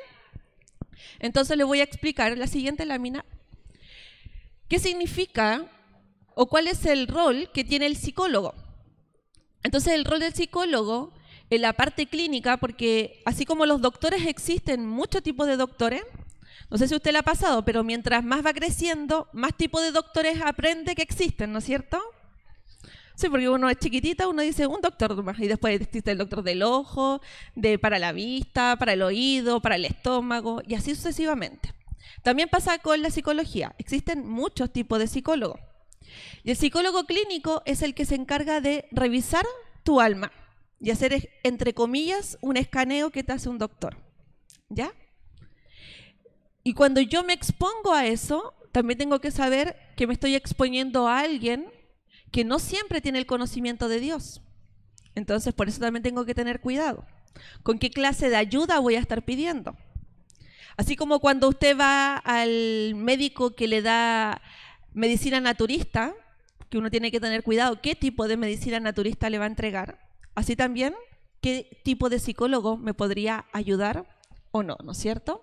Entonces le voy a explicar en la siguiente lámina qué significa o cuál es el rol que tiene el psicólogo. Entonces el rol del psicólogo en la parte clínica, porque así como los doctores existen muchos tipos de doctores, no sé si usted le ha pasado, pero mientras más va creciendo, más tipos de doctores aprende que existen, ¿no es cierto? Sí, porque uno es chiquitita, uno dice un doctor nomás, y después existe el doctor del ojo, para la vista, para el oído, para el estómago, y así sucesivamente. También pasa con la psicología. Existen muchos tipos de psicólogos. Y el psicólogo clínico es el que se encarga de revisar tu alma y hacer, entre comillas, un escaneo que te hace un doctor. ¿Ya? Y cuando yo me expongo a eso, también tengo que saber que me estoy exponiendo a alguien que no siempre tiene el conocimiento de Dios. Entonces, por eso también tengo que tener cuidado. ¿Con qué clase de ayuda voy a estar pidiendo? Así como cuando usted va al médico que le da medicina naturista, que uno tiene que tener cuidado qué tipo de medicina naturista le va a entregar, así también qué tipo de psicólogo me podría ayudar o no, ¿no es cierto?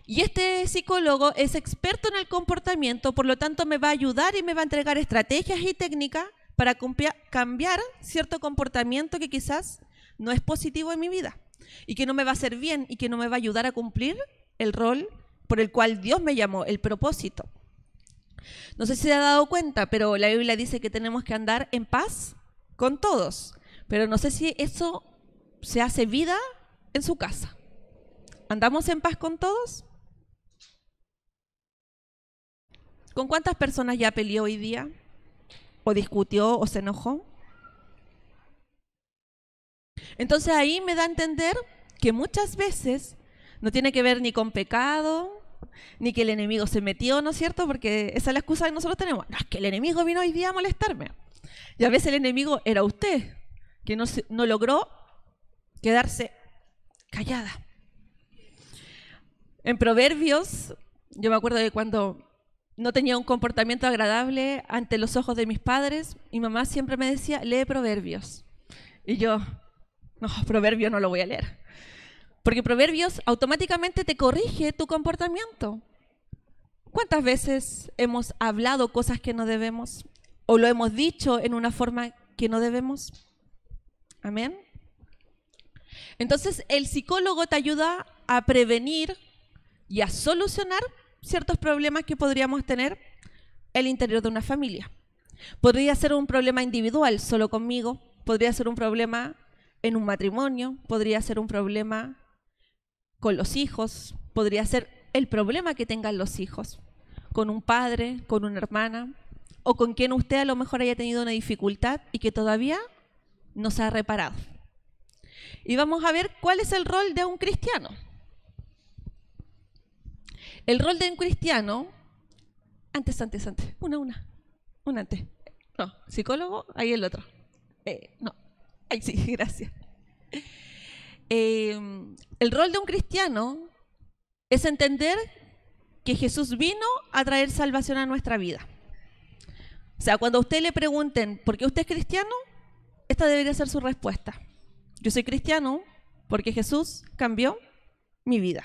Y este psicólogo es experto en el comportamiento, por lo tanto me va a ayudar y me va a entregar estrategias y técnicas para cambiar cierto comportamiento que quizás no es positivo en mi vida y que no me va a hacer bien y que no me va a ayudar a cumplir el rol por el cual Dios me llamó, el propósito. No sé si se ha dado cuenta, pero la Biblia dice que tenemos que andar en paz con todos, pero no sé si eso se hace vida en su casa. ¿Andamos en paz con todos? ¿Con cuántas personas ya peleó hoy día? ¿O discutió o se enojó? Entonces ahí me da a entender que muchas veces no tiene que ver ni con pecado, ni que el enemigo se metió, ¿no es cierto? Porque esa es la excusa que nosotros tenemos. No, es que el enemigo vino hoy día a molestarme. Y a veces el enemigo era usted, que no logró quedarse callada. En Proverbios, yo me acuerdo de cuando no tenía un comportamiento agradable ante los ojos de mis padres, mi mamá siempre me decía, lee Proverbios. Y yo, no, Proverbios no lo voy a leer. Porque Proverbios automáticamente te corrige tu comportamiento. ¿Cuántas veces hemos hablado cosas que no debemos? ¿O lo hemos dicho en una forma que no debemos? Amén. Entonces, el psicólogo te ayuda a prevenir y a solucionar ciertos problemas que podríamos tener en el interior de una familia. Podría ser un problema individual, solo conmigo. Podría ser un problema en un matrimonio. Podría ser un problema con los hijos. Podría ser el problema que tengan los hijos. Con un padre, con una hermana, o con quien usted a lo mejor haya tenido una dificultad y que todavía no se ha reparado. Y vamos a ver cuál es el rol de un cristiano. El rol de un cristiano, antes, una antes. No, psicólogo, ahí el otro. No, ahí sí, gracias. El rol de un cristiano es entender que Jesús vino a traer salvación a nuestra vida. O sea, cuando a usted le pregunten ¿por qué usted es cristiano? Esta debería ser su respuesta. Yo soy cristiano porque Jesús cambió mi vida.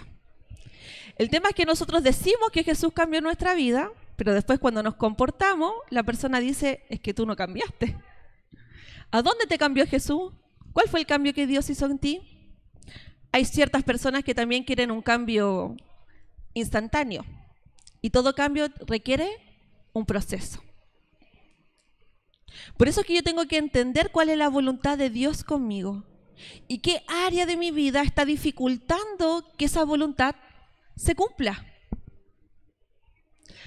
El tema es que nosotros decimos que Jesús cambió nuestra vida, pero después cuando nos comportamos, la persona dice, es que tú no cambiaste. ¿A dónde te cambió Jesús? ¿Cuál fue el cambio que Dios hizo en ti? Hay ciertas personas que también quieren un cambio instantáneo y todo cambio requiere un proceso. Por eso es que yo tengo que entender cuál es la voluntad de Dios conmigo. ¿Y qué área de mi vida está dificultando que esa voluntad se cumpla?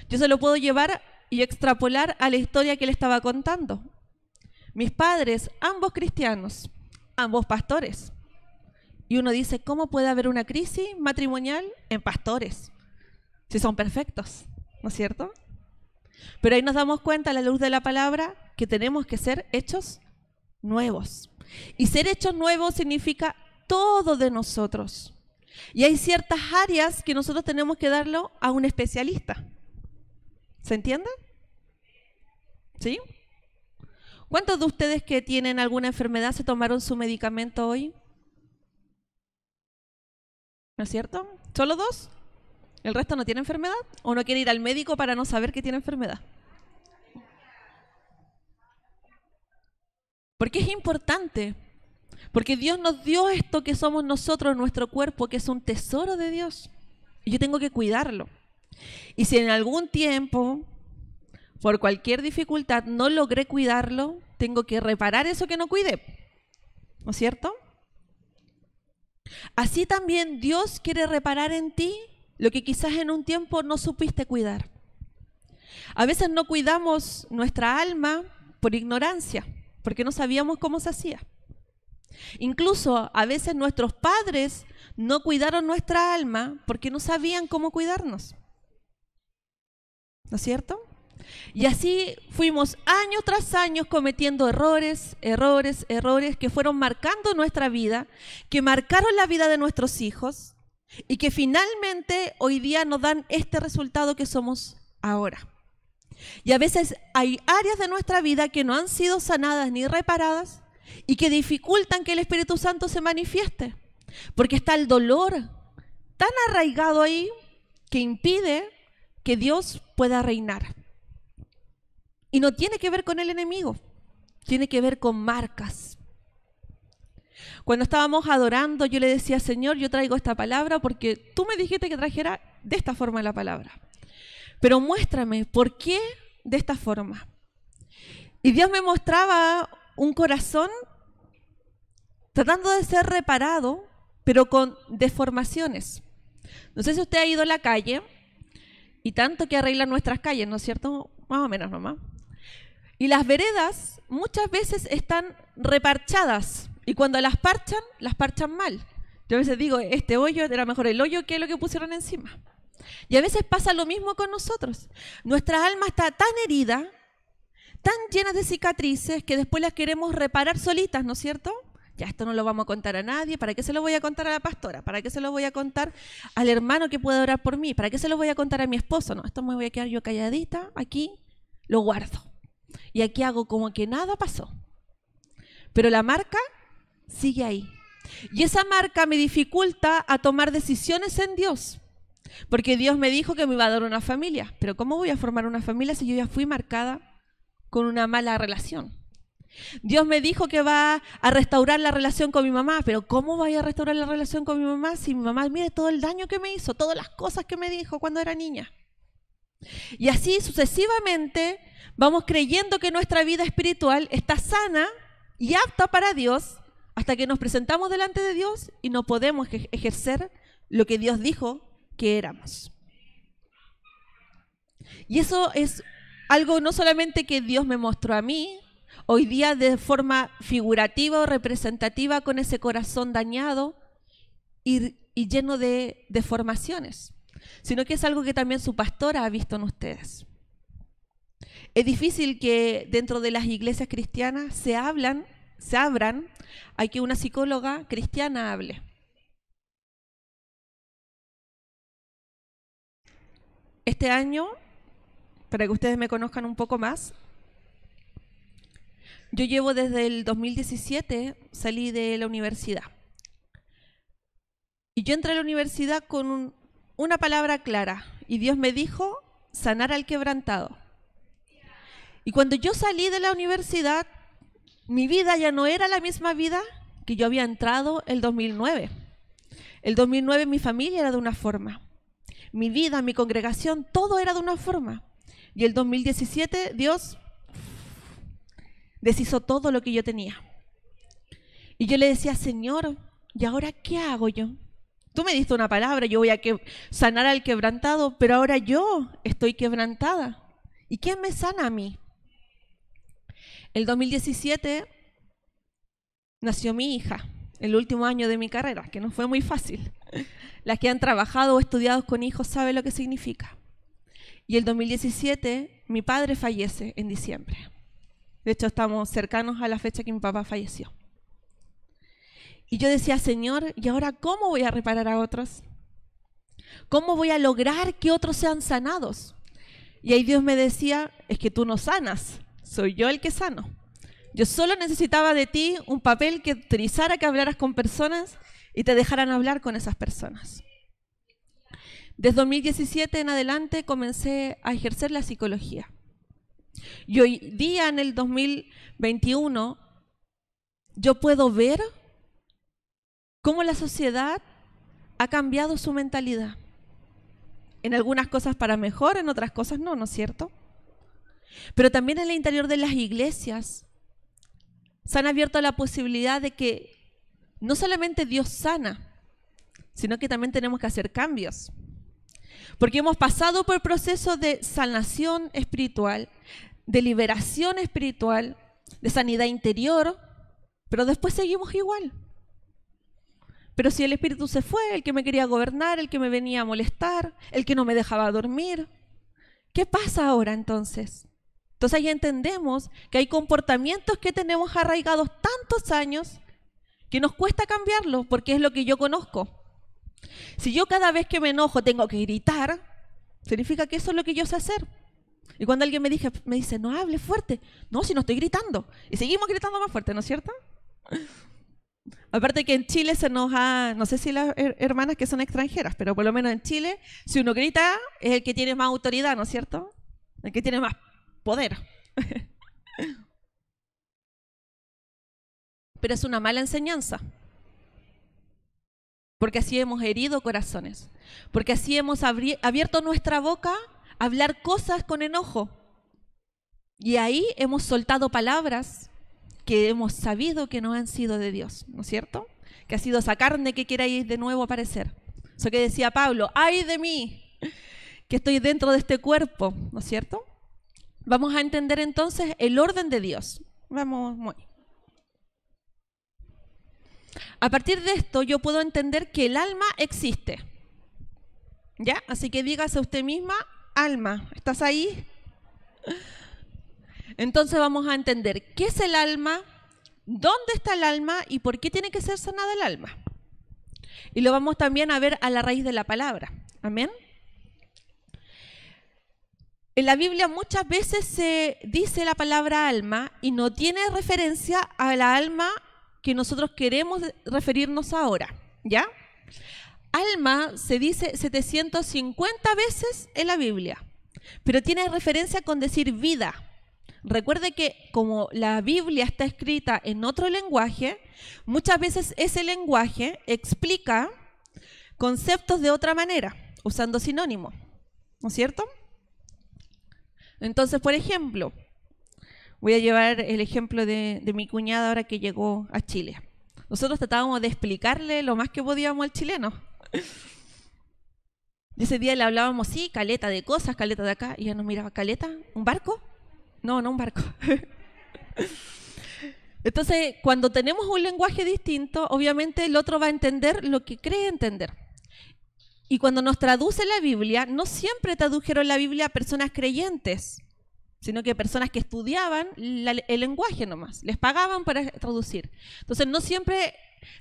Yo se lo puedo llevar y extrapolar a la historia que le estaba contando. Mis padres, ambos cristianos, ambos pastores. Y uno dice, ¿cómo puede haber una crisis matrimonial en pastores? Si son perfectos, ¿no es cierto? Pero ahí nos damos cuenta a la luz de la palabra que tenemos que ser hechos nuevos. Y ser hechos nuevos significa todo de nosotros. Y hay ciertas áreas que nosotros tenemos que darlo a un especialista. ¿Se entiende? ¿Sí? ¿Cuántos de ustedes que tienen alguna enfermedad se tomaron su medicamento hoy? ¿No es cierto? ¿Solo 2? ¿El resto no tiene enfermedad? ¿O no quiere ir al médico para no saber que tiene enfermedad? Porque es importante. Porque Dios nos dio esto que somos nosotros, nuestro cuerpo, que es un tesoro de Dios. Y yo tengo que cuidarlo. Y si en algún tiempo, por cualquier dificultad, no logré cuidarlo, tengo que reparar eso que no cuidé. ¿No es cierto? Así también Dios quiere reparar en ti lo que quizás en un tiempo no supiste cuidar. A veces no cuidamos nuestra alma por ignorancia, porque no sabíamos cómo se hacía. Incluso a veces nuestros padres no cuidaron nuestra alma porque no sabían cómo cuidarnos. ¿No es cierto? Y así fuimos años tras años cometiendo errores que fueron marcando nuestra vida, que marcaron la vida de nuestros hijos y que finalmente hoy día nos dan este resultado que somos ahora. Y a veces hay áreas de nuestra vida que no han sido sanadas ni reparadas y que dificultan que el Espíritu Santo se manifieste, porque está el dolor tan arraigado ahí que impide que Dios pueda reinar. Y no tiene que ver con el enemigo, tiene que ver con marcas. Cuando estábamos adorando, yo le decía, Señor, yo traigo esta palabra porque tú me dijiste que trajera de esta forma la palabra. Pero muéstrame, ¿por qué de esta forma? Y Dios me mostraba un corazón tratando de ser reparado, pero con deformaciones. No sé si usted ha ido a la calle, y tanto que arreglan nuestras calles, ¿no es cierto? Más o menos nomás. Y las veredas muchas veces están reparchadas, y cuando las parchan mal. Yo a veces digo, este hoyo era mejor el hoyo que lo que pusieron encima. Y a veces pasa lo mismo con nosotros. Nuestra alma está tan herida, tan llena de cicatrices, que después las queremos reparar solitas, ¿no es cierto? Ya, esto no lo vamos a contar a nadie. ¿Para qué se lo voy a contar a la pastora? ¿Para qué se lo voy a contar al hermano que puede orar por mí? ¿Para qué se lo voy a contar a mi esposo? No, esto me voy a quedar yo calladita, aquí lo guardo. Y aquí hago como que nada pasó. Pero la marca sigue ahí. Y esa marca me dificulta a tomar decisiones en Dios. Porque Dios me dijo que me iba a dar una familia. Pero ¿cómo voy a formar una familia si yo ya fui marcada con una mala relación? Dios me dijo que va a restaurar la relación con mi mamá. Pero ¿cómo voy a restaurar la relación con mi mamá si mi mamá, mire todo el daño que me hizo, todas las cosas que me dijo cuando era niña? Y así sucesivamente vamos creyendo que nuestra vida espiritual está sana y apta para Dios hasta que nos presentamos delante de Dios y no podemos ejercer lo que Dios dijo que éramos. Y eso es algo no solamente que Dios me mostró a mí, hoy día de forma figurativa o representativa con ese corazón dañado y lleno de deformaciones, sino que es algo que también su pastora ha visto en ustedes. Es difícil que dentro de las iglesias cristianas se abran a que una psicóloga cristiana hable. Este año, para que ustedes me conozcan un poco más, yo llevo desde el 2017, salí de la universidad. Y yo entré a la universidad con una palabra clara, y Dios me dijo, sanar al quebrantado. Y cuando yo salí de la universidad, mi vida ya no era la misma vida que yo había entrado el 2009. El 2009 mi familia era de una forma, mi vida, mi congregación, todo era de una forma. Y el 2017 Dios deshizo todo lo que yo tenía. Y yo le decía, Señor, ¿y ahora qué hago yo? Tú me diste una palabra, yo voy a sanar al quebrantado, pero ahora yo estoy quebrantada. ¿Y quién me sana a mí? El 2017 nació mi hija, el último año de mi carrera, que no fue muy fácil. Las que han trabajado o estudiado con hijos saben lo que significa. Y el 2017 mi padre fallece en diciembre. De hecho, estamos cercanos a la fecha que mi papá falleció. Y yo decía, Señor, ¿y ahora cómo voy a reparar a otros? ¿Cómo voy a lograr que otros sean sanados? Y ahí Dios me decía, es que tú no sanas, soy yo el que sano. Yo solo necesitaba de ti un papel que utilizara, que hablaras con personas y te dejaran hablar con esas personas. Desde 2017 en adelante comencé a ejercer la psicología. Y hoy día, en el 2021, yo puedo ver cómo la sociedad ha cambiado su mentalidad. En algunas cosas para mejor, en otras cosas no, ¿no es cierto? Pero también en el interior de las iglesias se han abierto la posibilidad de que no solamente Dios sana, sino que también tenemos que hacer cambios. Porque hemos pasado por el proceso de sanación espiritual, de liberación espiritual, de sanidad interior, pero después seguimos igual. Pero si el espíritu se fue, el que me quería gobernar, el que me venía a molestar, el que no me dejaba dormir, ¿qué pasa ahora entonces? Entonces ahí entendemos que hay comportamientos que tenemos arraigados tantos años que nos cuesta cambiarlos porque es lo que yo conozco. Si yo cada vez que me enojo tengo que gritar, significa que eso es lo que yo sé hacer. Y cuando alguien me dice, no hable fuerte, no, si no estoy gritando. Y seguimos gritando más fuerte, ¿no es cierto? Aparte que en Chile se nos ha, no sé si las hermanas que son extranjeras, pero por lo menos en Chile, si uno grita es el que tiene más autoridad, ¿no es cierto? El que tiene más poder. Pero es una mala enseñanza. Porque así hemos herido corazones. Porque así hemos abierto nuestra boca a hablar cosas con enojo. Y ahí hemos soltado palabras que hemos sabido que no han sido de Dios, ¿no es cierto? Que ha sido esa carne que quiere ir de nuevo aparecer. Eso que decía Pablo, ¡ay de mí! Que estoy dentro de este cuerpo, ¿no es cierto? Vamos a entender entonces el orden de Dios. Vamos. A partir de esto yo puedo entender que el alma existe. ¿Ya? Así que dígase usted misma, alma, ¿estás ahí? Entonces vamos a entender qué es el alma, dónde está el alma y por qué tiene que ser sanada el alma. Y lo vamos también a ver a la raíz de la palabra. Amén. En la Biblia muchas veces se dice la palabra alma y no tiene referencia a la alma que nosotros queremos referirnos ahora, ¿ya? Alma se dice 750 veces en la Biblia, pero tiene referencia con decir vida. Recuerde que como la Biblia está escrita en otro lenguaje, muchas veces ese lenguaje explica conceptos de otra manera, usando sinónimos, ¿no es cierto? Entonces, por ejemplo, voy a llevar el ejemplo de mi cuñada ahora que llegó a Chile. Nosotros tratábamos de explicarle lo más que podíamos al chileno. Ese día le hablábamos, sí, caleta de cosas, caleta de acá, y ella nos miraba, ¿caleta? ¿Un barco? No, no un barco. Entonces, cuando tenemos un lenguaje distinto, obviamente el otro va a entender lo que cree entender. Y cuando nos traduce la Biblia, no siempre tradujeron la Biblia a personas creyentes, sino que personas que estudiaban el lenguaje nomás, les pagaban para traducir. Entonces, no siempre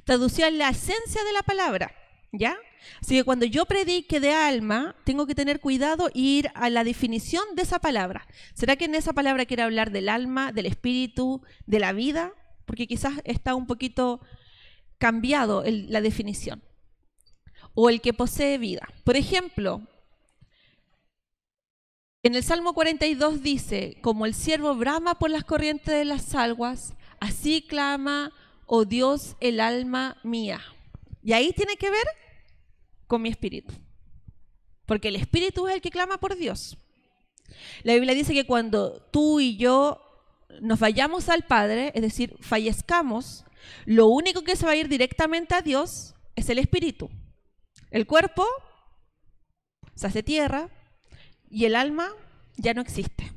traducían la esencia de la palabra, ¿ya? Así que cuando yo predique de alma, tengo que tener cuidado e ir a la definición de esa palabra. ¿Será que en esa palabra quiere hablar del alma, del espíritu, de la vida? Porque quizás está un poquito cambiado la definición. O el que posee vida. Por ejemplo, en el Salmo 42 dice, como el ciervo brama por las corrientes de las aguas, así clama, oh Dios, el alma mía. Y ahí tiene que ver con mi espíritu. Porque el espíritu es el que clama por Dios. La Biblia dice que cuando tú y yo nos vayamos al Padre, es decir, fallezcamos, Lo único que se va a ir directamente a Dios es el espíritu. El cuerpo se hace tierra y el alma ya no existe.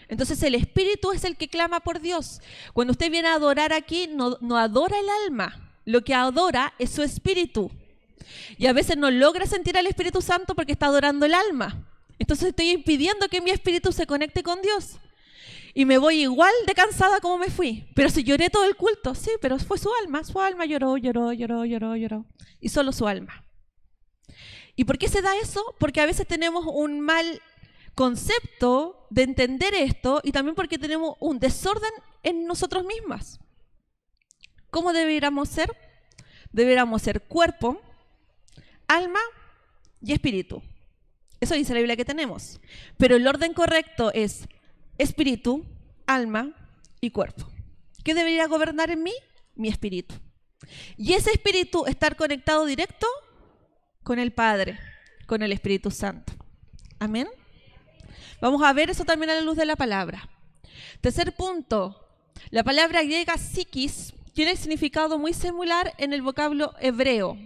Entonces el espíritu es el que clama por Dios. Cuando usted viene a adorar aquí, no adora el alma, lo que adora es su espíritu. Y a veces no logra sentir al Espíritu Santo porque está adorando el alma. Entonces estoy impidiendo que mi espíritu se conecte con Dios. Y me voy igual de cansada como me fui. Pero si lloré todo el culto, sí, pero fue su alma lloró. Y solo su alma. ¿Y por qué se da eso? Porque a veces tenemos un mal concepto de entender esto y también porque tenemos un desorden en nosotros mismas. ¿Cómo deberíamos ser? Deberíamos ser cuerpo, alma y espíritu. Eso dice la Biblia que tenemos. Pero el orden correcto es espíritu, alma y cuerpo. ¿Qué debería gobernar en mí? Mi espíritu. Y ese espíritu estar conectado directo con el Padre, con el Espíritu Santo. Amén. Vamos a ver eso también a la luz de la palabra. Tercer punto. La palabra griega psiquis tiene el significado muy similar en el vocablo hebreo,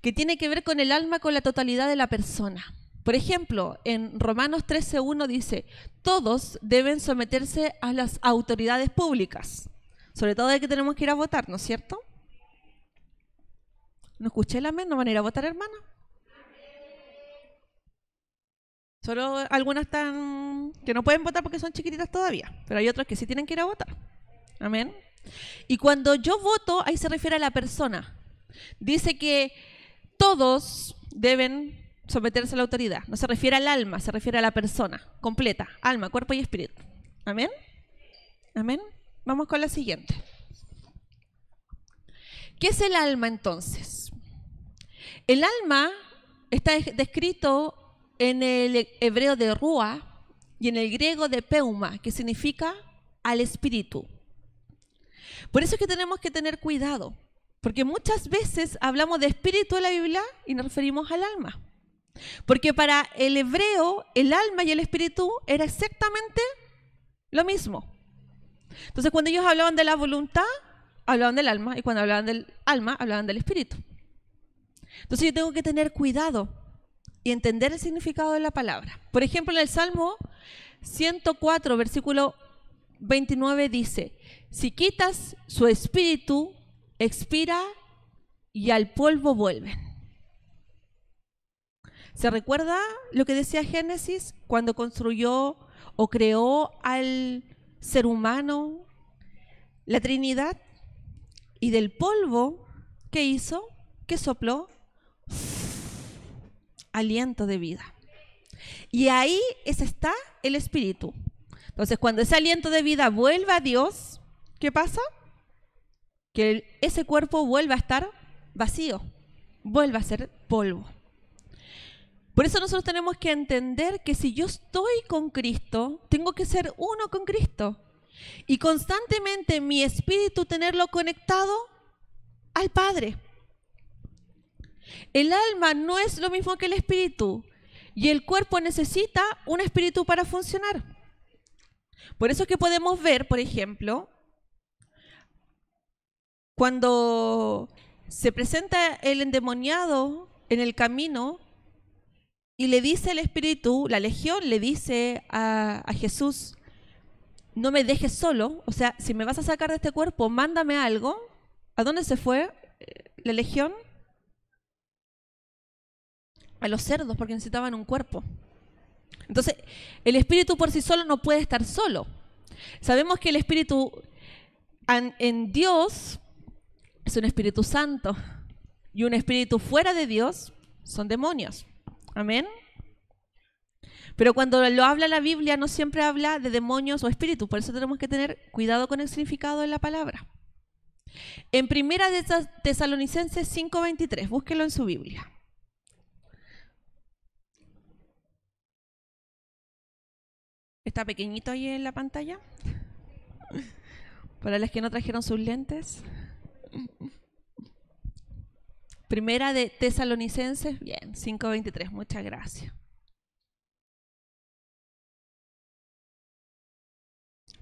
que tiene que ver con el alma, con la totalidad de la persona. Por ejemplo, en Romanos 13:1 dice, todos deben someterse a las autoridades públicas, sobre todo de que tenemos que ir a votar, ¿no es cierto? ¿No escuché el amén? ¿No van a ir a votar, hermano? Solo algunas están que no pueden votar porque son chiquititas todavía, pero hay otras que sí tienen que ir a votar. Amén. Y cuando yo voto, ahí se refiere a la persona. Dice que todos deben someterse a la autoridad. No se refiere al alma, se refiere a la persona completa, alma, cuerpo y espíritu. Amén. Amén. Vamos con la siguiente. ¿Qué es el alma entonces? El alma está descrito en el hebreo de Rúa y en el griego de Peuma, que significa al espíritu. Por eso es que tenemos que tener cuidado, porque muchas veces hablamos de espíritu en la Biblia y nos referimos al alma. Porque para el hebreo, el alma y el espíritu era exactamente lo mismo. Entonces, cuando ellos hablaban de la voluntad, hablaban del alma, y cuando hablaban del alma, hablaban del espíritu. Entonces, yo tengo que tener cuidado y entender el significado de la palabra. Por ejemplo, en el Salmo 104, versículo 29 dice, si quitas su espíritu, expira y al polvo vuelven. ¿Se recuerda lo que decía Génesis cuando construyó o creó al ser humano, la Trinidad? Y del polvo, ¿qué hizo? ¿Qué sopló? Aliento de vida. Y ahí está el espíritu. Entonces, cuando ese aliento de vida vuelve a Dios, ¿qué pasa? Que ese cuerpo vuelve a estar vacío, vuelve a ser polvo. Por eso nosotros tenemos que entender que si yo estoy con Cristo, tengo que ser uno con Cristo. Y constantemente mi espíritu tenerlo conectado al Padre. El alma no es lo mismo que el espíritu. Y el cuerpo necesita un espíritu para funcionar. Por eso es que podemos ver, por ejemplo, cuando se presenta el endemoniado en el camino y le dice el espíritu, la legión le dice a Jesús, no me dejes solo, o sea, si me vas a sacar de este cuerpo, mándame algo. ¿A dónde se fue la legión? A los cerdos, porque necesitaban un cuerpo. Entonces, el espíritu por sí solo no puede estar solo. Sabemos que el espíritu en Dios es un espíritu santo y un espíritu fuera de Dios son demonios. Amén. Pero cuando lo habla la Biblia no siempre habla de demonios o espíritus, por eso tenemos que tener cuidado con el significado de la palabra. En Primera de Tesalonicenses 5:23, búsquelo en su Biblia. Está pequeñito ahí en la pantalla. Para las que no trajeron sus lentes. Primera de Tesalonicenses, bien, 5:23, muchas gracias.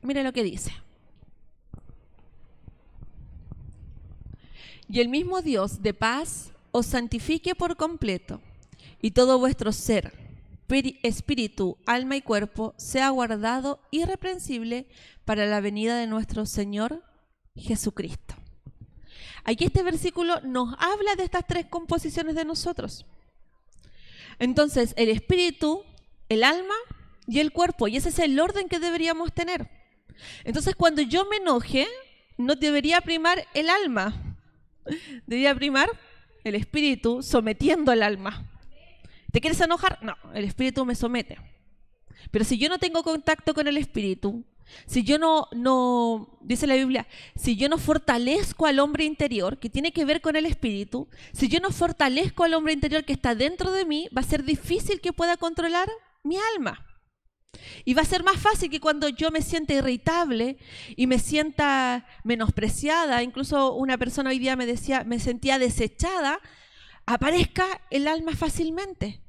Mire lo que dice. Y el mismo Dios de paz os santifique por completo, y todo vuestro ser, espíritu, alma y cuerpo sea guardado irreprensible para la venida de nuestro Señor Jesucristo. Aquí este versículo nos habla de estas tres composiciones de nosotros. Entonces, el espíritu, el alma y el cuerpo, y ese es el orden que deberíamos tener. Entonces, cuando yo me enoje, no debería primar el alma, debería primar el espíritu sometiendo al alma. ¿Te quieres enojar? No, el espíritu me somete. Pero si yo no tengo contacto con el espíritu, si yo no, dice la Biblia, si yo no fortalezco al hombre interior, que tiene que ver con el espíritu, si yo no fortalezco al hombre interior que está dentro de mí, va a ser difícil que pueda controlar mi alma. Y va a ser más fácil que cuando yo me sienta irritable y me sienta menospreciada, incluso una persona hoy día me decía, me sentía desechada, aparezca el alma fácilmente.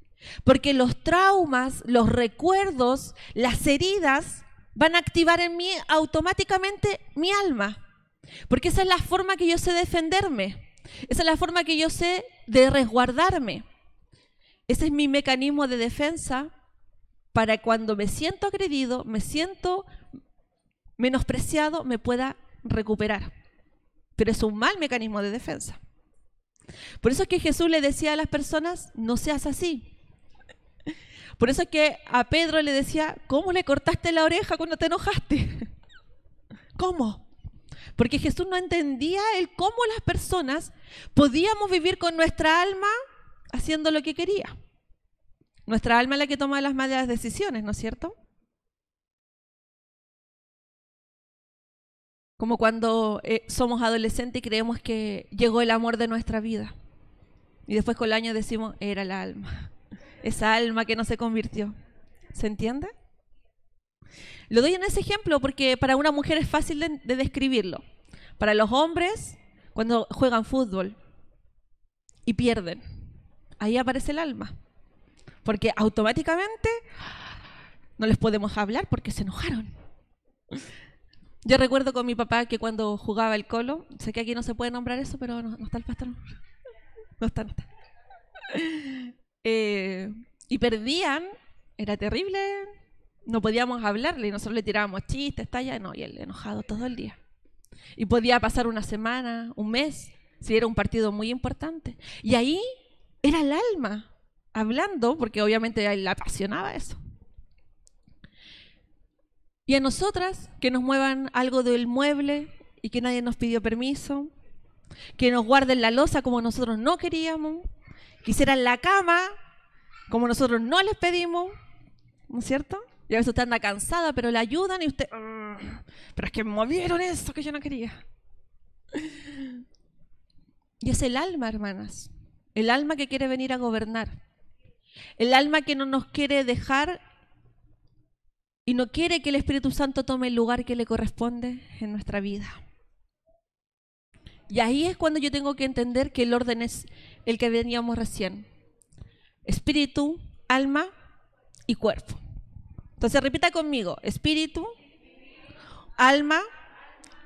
Porque los traumas, los recuerdos, las heridas van a activar en mí automáticamente mi alma. Porque esa es la forma que yo sé defenderme. Esa es la forma que yo sé de resguardarme. Ese es mi mecanismo de defensa para cuando me siento agredido, me siento menospreciado, me pueda recuperar. Pero es un mal mecanismo de defensa. Por eso es que Jesús le decía a las personas, no seas así. Por eso es que a Pedro le decía, ¿cómo le cortaste la oreja cuando te enojaste? ¿Cómo? Porque Jesús no entendía el cómo las personas podíamos vivir con nuestra alma haciendo lo que quería. Nuestra alma es la que toma las malas decisiones, ¿no es cierto? Como cuando somos adolescentes y creemos que llegó el amor de nuestra vida. Y después con el año decimos, era la alma. Esa alma que no se convirtió. ¿Se entiende? Lo doy en ese ejemplo porque para una mujer es fácil de describirlo. Para los hombres, cuando juegan fútbol y pierden, ahí aparece el alma. Porque automáticamente no les podemos hablar porque se enojaron. Yo recuerdo con mi papá que cuando jugaba el Colo, sé que aquí no se puede nombrar eso, pero no está el pastor. No está. Y perdían, era terrible, no podíamos hablarle, y nosotros le tirábamos chistes, talla, no, y él enojado todo el día. Y podía pasar una semana, un mes, si era un partido muy importante. Y ahí era el alma hablando, porque obviamente a él le apasionaba eso. Y a nosotras, que nos muevan algo del mueble y que nadie nos pidió permiso, que nos guarden la loza como nosotros no queríamos, que hicieran la cama como nosotros no les pedimos, ¿no es cierto? Y a veces usted anda cansada, pero le ayudan y usted, pero es que me movieron eso que yo no quería. Y es el alma, hermanas, el alma que quiere venir a gobernar, el alma que no nos quiere dejar y no quiere que el Espíritu Santo tome el lugar que le corresponde en nuestra vida. Y ahí es cuando yo tengo que entender que el orden es el que veníamos recién. Espíritu, alma y cuerpo. Entonces repita conmigo, espíritu, alma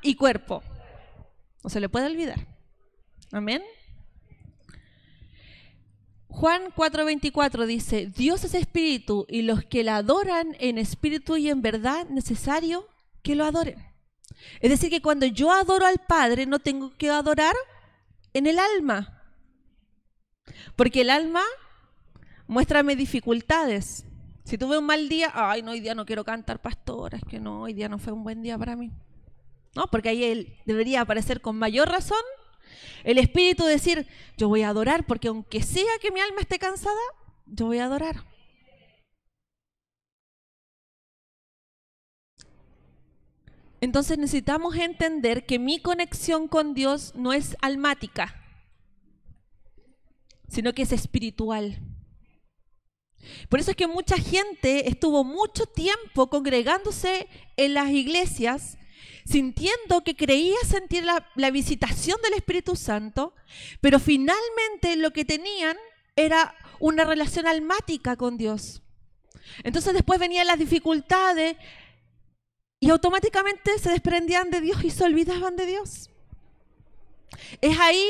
y cuerpo. No se le puede olvidar. Amén. Juan 4:24 dice, Dios es espíritu y los que la adoran en espíritu y en verdad necesario que lo adoren. Es decir, que cuando yo adoro al Padre no tengo que adorar en el alma. Porque el alma muestra mis dificultades. Si tuve un mal día, ay, no, hoy día no quiero cantar, pastora, es que no, hoy día no fue un buen día para mí. No, porque ahí él debería aparecer con mayor razón el espíritu decir, yo voy a adorar, porque aunque sea que mi alma esté cansada, yo voy a adorar. Entonces necesitamos entender que mi conexión con Dios no es almática, sino que es espiritual. Por eso es que mucha gente estuvo mucho tiempo congregándose en las iglesias, sintiendo que creía sentir la visitación del Espíritu Santo, pero finalmente lo que tenían era una relación almática con Dios. Entonces después venían las dificultades y automáticamente se desprendían de Dios y se olvidaban de Dios. Es ahí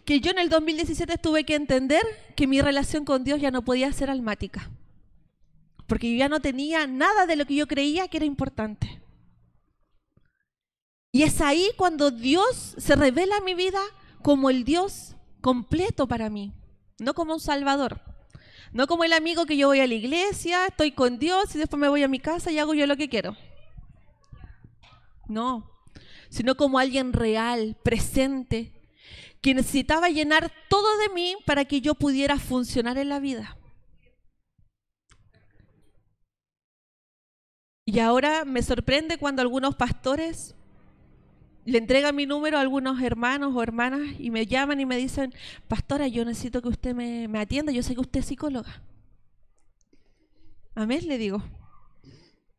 que yo en el 2017 tuve que entender que mi relación con Dios ya no podía ser almática. Porque yo ya no tenía nada de lo que yo creía que era importante. Y es ahí cuando Dios se revela en mi vida como el Dios completo para mí, no como un salvador, no como el amigo que yo voy a la iglesia, estoy con Dios y después me voy a mi casa y hago yo lo que quiero. No, sino como alguien real, presente, que necesitaba llenar todo de mí para que yo pudiera funcionar en la vida. Y ahora me sorprende cuando algunos pastores le entregan mi número a algunos hermanos o hermanas y me llaman y me dicen: pastora, yo necesito que usted me atienda, yo sé que usted es psicóloga. Amén, le digo.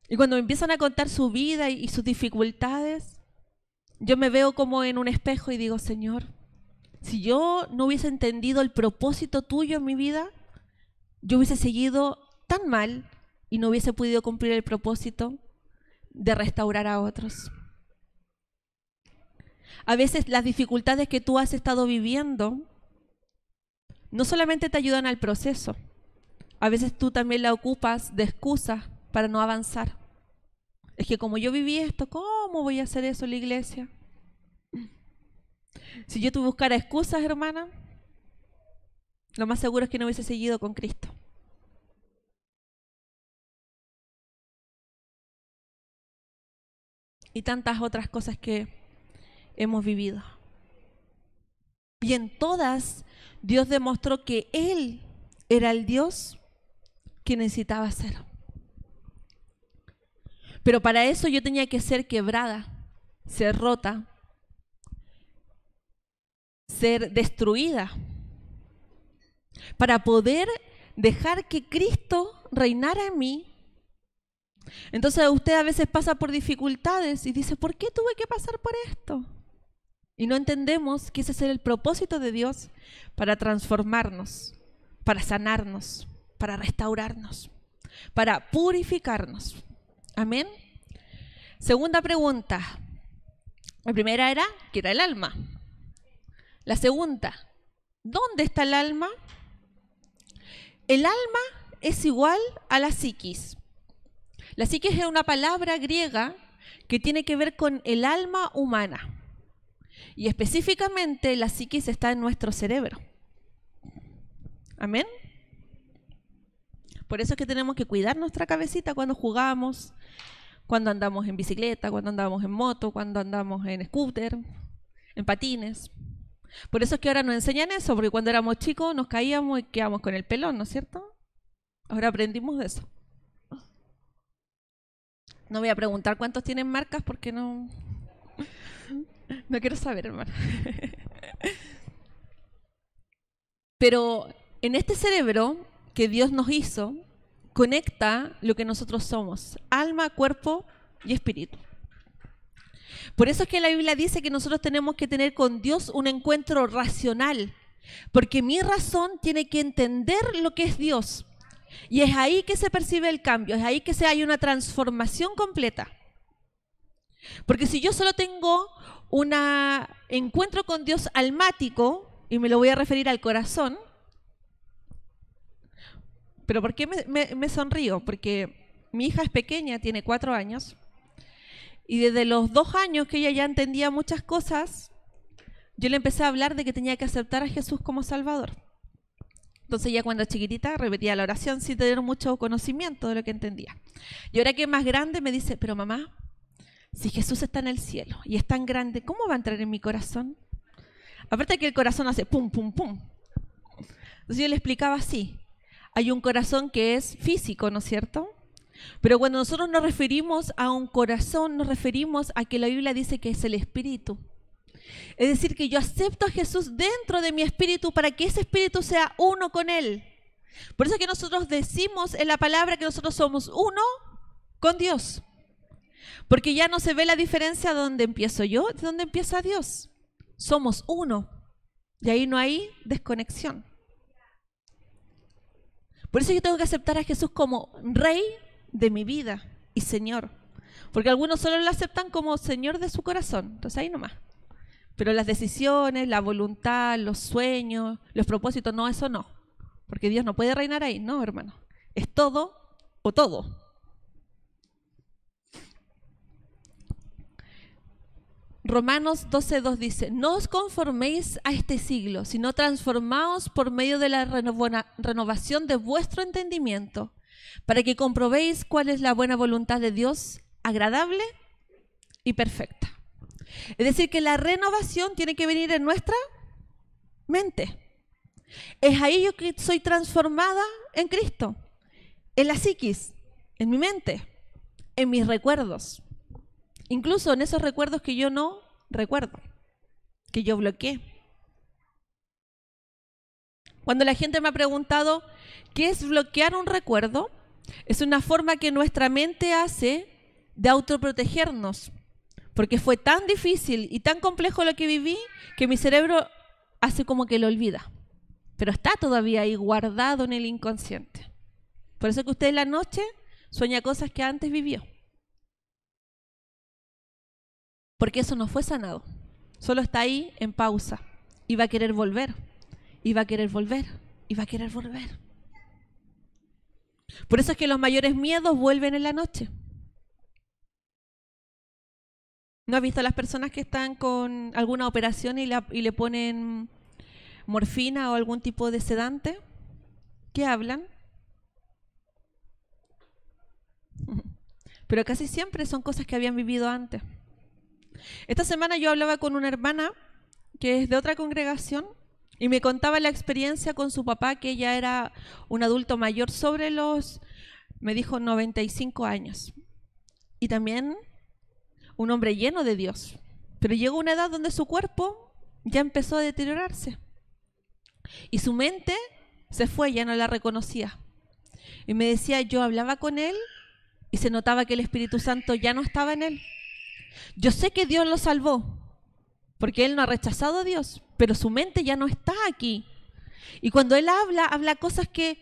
Y cuando me empiezan a contar su vida y sus dificultades, yo me veo como en un espejo y digo: Señor, si yo no hubiese entendido el propósito tuyo en mi vida, yo hubiese seguido tan mal y no hubiese podido cumplir el propósito de restaurar a otros. A veces las dificultades que tú has estado viviendo no solamente te ayudan al proceso, a veces tú también la ocupas de excusa para no avanzar. Es que como yo viví esto, ¿cómo voy a hacer eso en la iglesia? Si yo te buscara excusas, hermana, lo más seguro es que no hubiese seguido con Cristo. Y tantas otras cosas que hemos vivido. Y en todas, Dios demostró que Él era el Dios que necesitaba ser. Pero para eso yo tenía que ser quebrada, ser rota, ser destruida, para poder dejar que Cristo reinara en mí. Entonces usted a veces pasa por dificultades y dice: ¿por qué tuve que pasar por esto? Y no entendemos que ese es el propósito de Dios para transformarnos, para sanarnos, para restaurarnos, para purificarnos. Amén. Segunda pregunta. La primera era, ¿qué era el alma? La segunda, ¿dónde está el alma? El alma es igual a la psiquis. La psiquis es una palabra griega que tiene que ver con el alma humana. Y específicamente la psiquis está en nuestro cerebro. Amén. Por eso es que tenemos que cuidar nuestra cabecita cuando jugamos, cuando andamos en bicicleta, cuando andamos en moto, cuando andamos en scooter, en patines. Por eso es que ahora nos enseñan eso, porque cuando éramos chicos nos caíamos y quedábamos con el pelón, ¿no es cierto? Ahora aprendimos de eso. No voy a preguntar cuántos tienen marcas porque no quiero saber, hermano. Pero en este cerebro que Dios nos hizo, conecta lo que nosotros somos: alma, cuerpo y espíritu. Por eso es que la Biblia dice que nosotros tenemos que tener con Dios un encuentro racional, porque mi razón tiene que entender lo que es Dios. Y es ahí que se percibe el cambio, es ahí que hay una transformación completa. Porque si yo solo tengo un encuentro con Dios almático, y me lo voy a referir al corazón, pero ¿por qué me sonrío? Porque mi hija es pequeña, tiene 4 años, y desde los 2 años que ella ya entendía muchas cosas, yo le empecé a hablar de que tenía que aceptar a Jesús como Salvador. Entonces ella cuando chiquitita repetía la oración sin tener mucho conocimiento de lo que entendía. Y ahora que es más grande me dice: pero mamá, si Jesús está en el cielo y es tan grande, ¿cómo va a entrar en mi corazón? Aparte que el corazón hace pum, pum, pum. Entonces yo le explicaba así: hay un corazón que es físico, ¿no es cierto? Pero cuando nosotros nos referimos a un corazón, nos referimos a que la Biblia dice que es el espíritu. Es decir, que yo acepto a Jesús dentro de mi espíritu para que ese espíritu sea uno con Él. Por eso es que nosotros decimos en la palabra que nosotros somos uno con Dios. Porque ya no se ve la diferencia de dónde empiezo yo, de dónde empieza Dios. Somos uno. Y ahí no hay desconexión. Por eso yo tengo que aceptar a Jesús como Rey de mi vida y Señor. Porque algunos solo lo aceptan como Señor de su corazón. Entonces ahí nomás. Pero las decisiones, la voluntad, los sueños, los propósitos, no, eso no. Porque Dios no puede reinar ahí, no, hermano. Es todo o todo. Romanos 12:2 dice, no os conforméis a este siglo, sino transformaos por medio de la renovación de vuestro entendimiento, para que comprobéis cuál es la buena voluntad de Dios, agradable y perfecta. Es decir, que la renovación tiene que venir en nuestra mente. Es ahí yo que soy transformada en Cristo, en la psiquis, en mi mente, en mis recuerdos. Incluso en esos recuerdos que yo no recuerdo, que yo bloqueé. Cuando la gente me ha preguntado qué es bloquear un recuerdo, es una forma que nuestra mente hace de autoprotegernos, porque fue tan difícil y tan complejo lo que viví que mi cerebro hace como que lo olvida, pero está todavía ahí guardado en el inconsciente. Por eso que usted en la noche sueña cosas que antes vivió. Porque eso no fue sanado. Solo está ahí en pausa. Y va a querer volver. Y va a querer volver. Y va a querer volver. Por eso es que los mayores miedos vuelven en la noche. ¿No has visto a las personas que están con alguna operación y le ponen morfina o algún tipo de sedante? ¿Qué hablan? Pero casi siempre son cosas que habían vivido antes. Esta semana yo hablaba con una hermana que es de otra congregación y me contaba la experiencia con su papá, que ella era un adulto mayor sobre me dijo 95 años. Y también un hombre lleno de Dios. Pero llegó una edad donde su cuerpo ya empezó a deteriorarse. Y su mente se fue, ya no la reconocía. Y me decía, yo hablaba con él y se notaba que el Espíritu Santo ya no estaba en él. Yo sé que Dios lo salvó, porque él no ha rechazado a Dios, pero su mente ya no está aquí. Y cuando él habla cosas que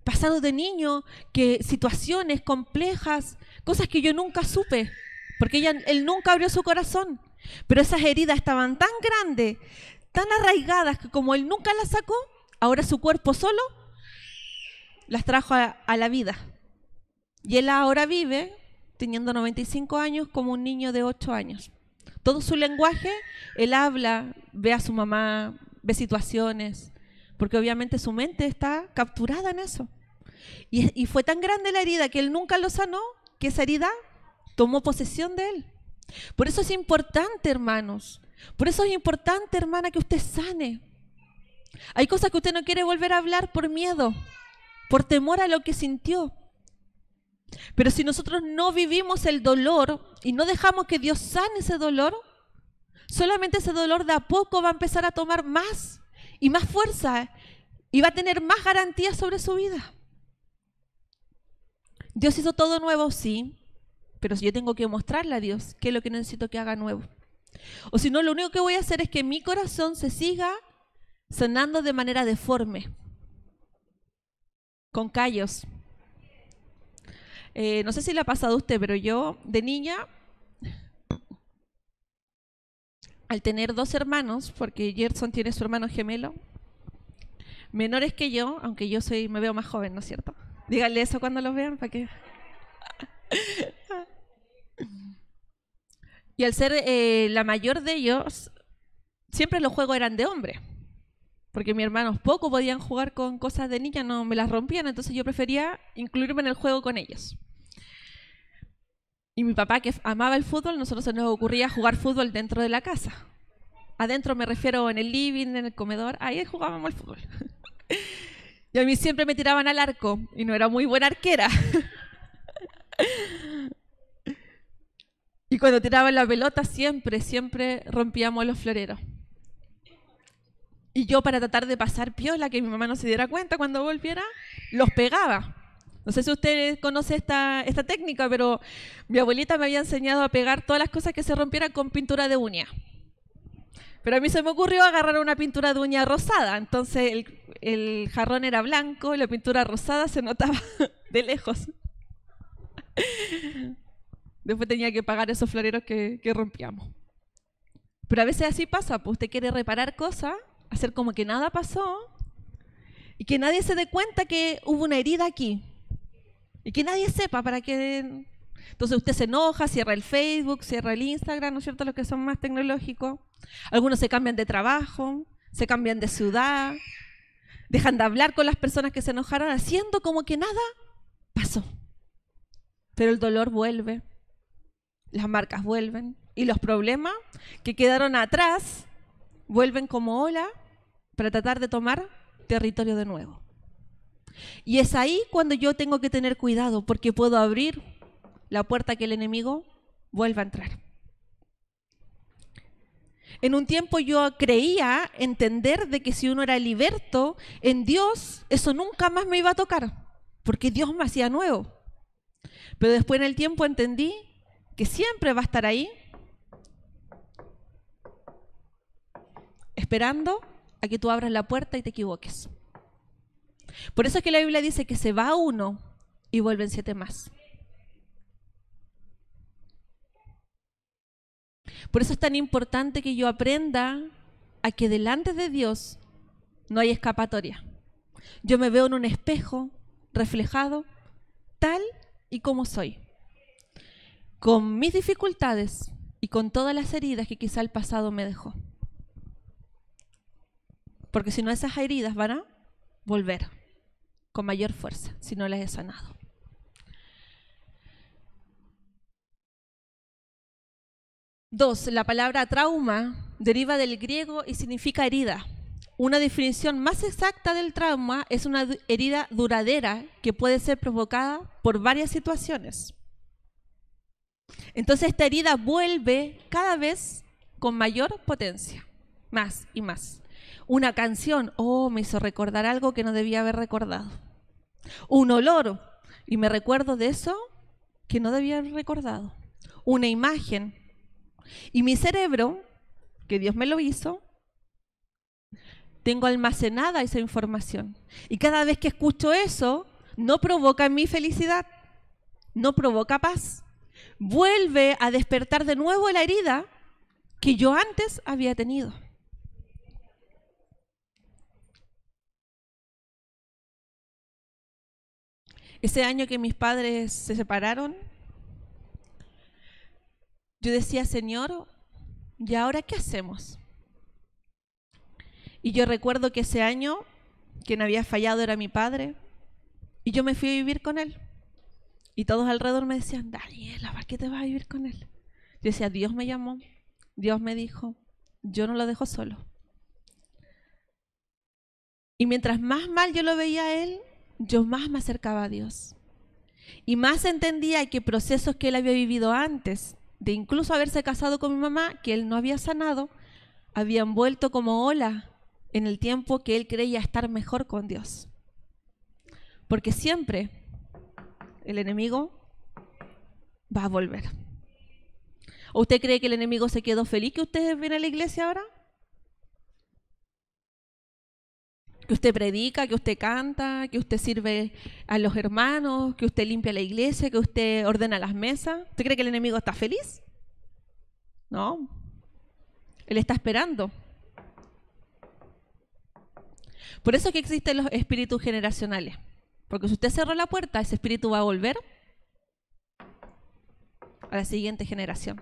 pasaron de niño, que situaciones complejas, cosas que yo nunca supe, porque él nunca abrió su corazón. Pero esas heridas estaban tan grandes, tan arraigadas, que como él nunca las sacó, ahora su cuerpo solo las trajo a la vida. Y él ahora vive teniendo 95 años como un niño de 8 años. Todo su lenguaje, él habla, ve a su mamá, ve situaciones, porque obviamente su mente está capturada en eso. Y fue tan grande la herida que él nunca lo sanó, que esa herida tomó posesión de él. Por eso es importante, hermanos, por eso es importante, hermana, que usted sane. Hay cosas que usted no quiere volver a hablar por miedo, por temor a lo que sintió. Pero si nosotros no vivimos el dolor y no dejamos que Dios sane ese dolor, solamente ese dolor de a poco va a empezar a tomar más y más fuerza y va a tener más garantías sobre su vida. Dios hizo todo nuevo, sí, pero yo tengo que mostrarle a Dios qué es lo que necesito que haga nuevo. O si no, lo único que voy a hacer es que mi corazón se siga sanando de manera deforme, con callos. No sé si le ha pasado a usted, pero yo de niña, al tener 2 hermanos, porque Gerson tiene su hermano gemelo, menores que yo, aunque yo me veo más joven, ¿no es cierto? Díganle eso cuando los vean, para que... Y al ser la mayor de ellos, siempre los juegos eran de hombre, porque mis hermanos poco podían jugar con cosas de niña, no me las rompían, entonces yo prefería incluirme en el juego con ellos. Y mi papá, que amaba el fútbol, nosotros se nos ocurría jugar fútbol dentro de la casa. Adentro me refiero en el living, en el comedor, ahí jugábamos al fútbol. Y a mí siempre me tiraban al arco, y no era muy buena arquera. Y cuando tiraban la pelota, siempre rompíamos los floreros. Y yo, para tratar de pasar piola, que mi mamá no se diera cuenta cuando volviera, los pegaba. No sé si usted conoce esta técnica, pero mi abuelita me había enseñado a pegar todas las cosas que se rompieran con pintura de uña. Pero a mí se me ocurrió agarrar una pintura de uña rosada. Entonces el jarrón era blanco y la pintura rosada se notaba de lejos. Después tenía que pagar esos floreros que rompíamos. Pero a veces así pasa, pues usted quiere reparar cosas, hacer como que nada pasó y que nadie se dé cuenta que hubo una herida aquí y que nadie sepa para que... Entonces usted se enoja, cierra el Facebook, cierra el Instagram, ¿no es cierto? Los que son más tecnológicos. Algunos se cambian de trabajo, se cambian de ciudad, dejan de hablar con las personas que se enojaron haciendo como que nada pasó. Pero el dolor vuelve, las marcas vuelven y los problemas que quedaron atrás vuelven como ola para tratar de tomar territorio de nuevo. Y es ahí cuando yo tengo que tener cuidado, porque puedo abrir la puerta que el enemigo vuelva a entrar. En un tiempo yo creía entender de que si uno era liberto en Dios, eso nunca más me iba a tocar, porque Dios me hacía nuevo. Pero después en el tiempo entendí que siempre va a estar ahí, esperando a que tú abras la puerta y te equivoques. Por eso es que la Biblia dice que se va uno y vuelven 7 más. Por eso es tan importante que yo aprenda a que delante de Dios no hay escapatoria. Yo me veo en un espejo reflejado tal y como soy, con mis dificultades y con todas las heridas que quizá el pasado me dejó. Porque si no, esas heridas van a volver con mayor fuerza si no las he sanado. Dos, la palabra trauma deriva del griego y significa herida. Una definición más exacta del trauma es una herida duradera que puede ser provocada por varias situaciones. Entonces esta herida vuelve cada vez con mayor potencia, más y más. Una canción, me hizo recordar algo que no debía haber recordado. Un olor, y me recuerdo de eso que no debía haber recordado. Una imagen. Y mi cerebro, que Dios me lo hizo, tengo almacenada esa información. Y cada vez que escucho eso, no provoca en mí felicidad, no provoca paz. Vuelve a despertar de nuevo la herida que yo antes había tenido. Ese año que mis padres se separaron, yo decía, Señor, ¿y ahora qué hacemos? Y yo recuerdo que ese año, quien había fallado era mi padre, y yo me fui a vivir con él. Y todos alrededor me decían, Daniela, ¿para qué te vas a vivir con él? Yo decía, Dios me llamó, Dios me dijo, yo no lo dejo solo. Y mientras más mal yo lo veía a él, yo más me acercaba a Dios. Y más entendía que procesos que él había vivido antes, de incluso haberse casado con mi mamá, que él no había sanado, habían vuelto como ola en el tiempo que él creía estar mejor con Dios. Porque siempre el enemigo va a volver. ¿O usted cree que el enemigo se quedó feliz que usted viene a la iglesia ahora? Que usted predica, que usted canta, que usted sirve a los hermanos, que usted limpia la iglesia, que usted ordena las mesas. ¿Usted cree que el enemigo está feliz? No. Él está esperando. Por eso es que existen los espíritus generacionales. Porque si usted cerró la puerta, ese espíritu va a volver a la siguiente generación.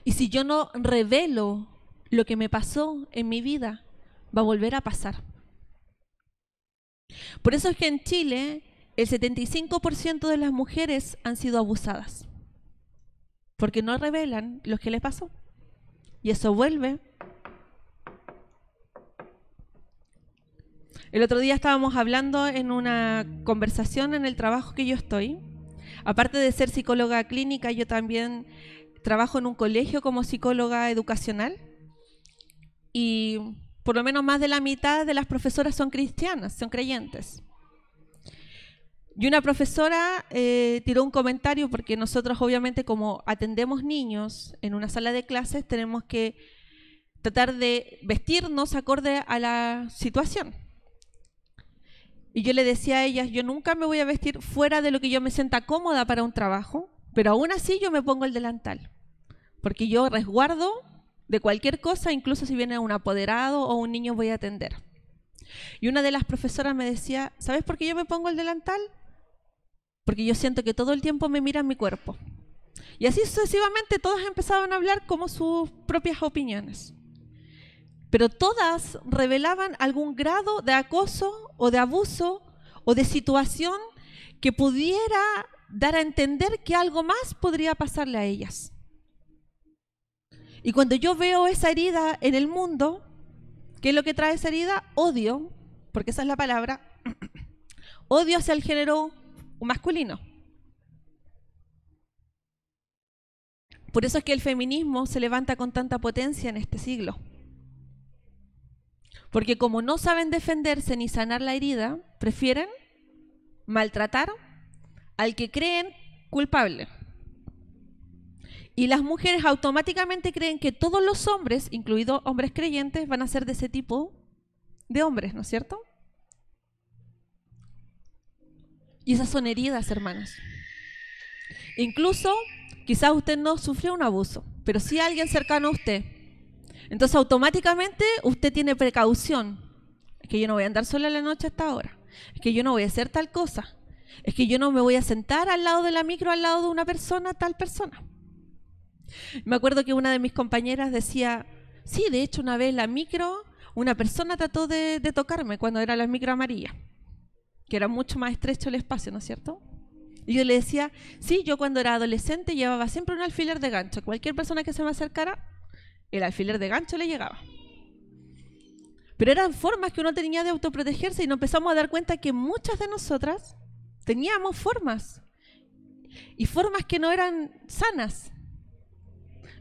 Y si yo no revelo lo que me pasó en mi vida, va a volver a pasar. Por eso es que en Chile el 75% de las mujeres han sido abusadas, porque no revelan lo que les pasó. Y eso vuelve. El otro día estábamos hablando en una conversación en el trabajo que yo estoy. Aparte de ser psicóloga clínica, yo también trabajo en un colegio como psicóloga educacional. Y por lo menos más de la mitad de las profesoras son cristianas, son creyentes. Y una profesora tiró un comentario porque nosotros obviamente como atendemos niños en una sala de clases tenemos que tratar de vestirnos acorde a la situación. Y yo le decía a ellas, yo nunca me voy a vestir fuera de lo que yo me sienta cómoda para un trabajo, pero aún así yo me pongo el delantal. porque yo resguardo de cualquier cosa, incluso si viene un apoderado o un niño voy a atender. Y una de las profesoras me decía, ¿sabes por qué yo me pongo el delantal? Porque yo siento que todo el tiempo me miran mi cuerpo. Y así sucesivamente todas empezaban a hablar como sus propias opiniones. Pero todas revelaban algún grado de acoso o de abuso o de situación que pudiera dar a entender que algo más podría pasarle a ellas. Y cuando yo veo esa herida en el mundo, ¿qué es lo que trae esa herida? Odio, porque esa es la palabra, odio hacia el género masculino. Por eso es que el feminismo se levanta con tanta potencia en este siglo. Porque como no saben defenderse ni sanar la herida, prefieren maltratar al que creen culpable. Y las mujeres automáticamente creen que todos los hombres, incluidos hombres creyentes, van a ser de ese tipo de hombres, ¿no es cierto? Y esas son heridas, hermanos. Incluso, quizás usted no sufrió un abuso, pero sí alguien cercano a usted. Entonces, automáticamente, usted tiene precaución. Es que yo no voy a andar sola en la noche a esta hora. Es que yo no voy a hacer tal cosa. Es que yo no me voy a sentar al lado de la micro, al lado de una persona, tal persona. Me acuerdo que una de mis compañeras decía, sí, de hecho una vez la micro, una persona trató de tocarme cuando era la micro amarilla, que era mucho más estrecho el espacio, ¿no es cierto? Y yo le decía, sí, yo cuando era adolescente llevaba siempre un alfiler de gancho. Cualquier persona que se me acercara, el alfiler de gancho le llegaba. Pero eran formas que uno tenía de autoprotegerse y nos empezamos a dar cuenta que muchas de nosotras teníamos formas y formas que no eran sanas.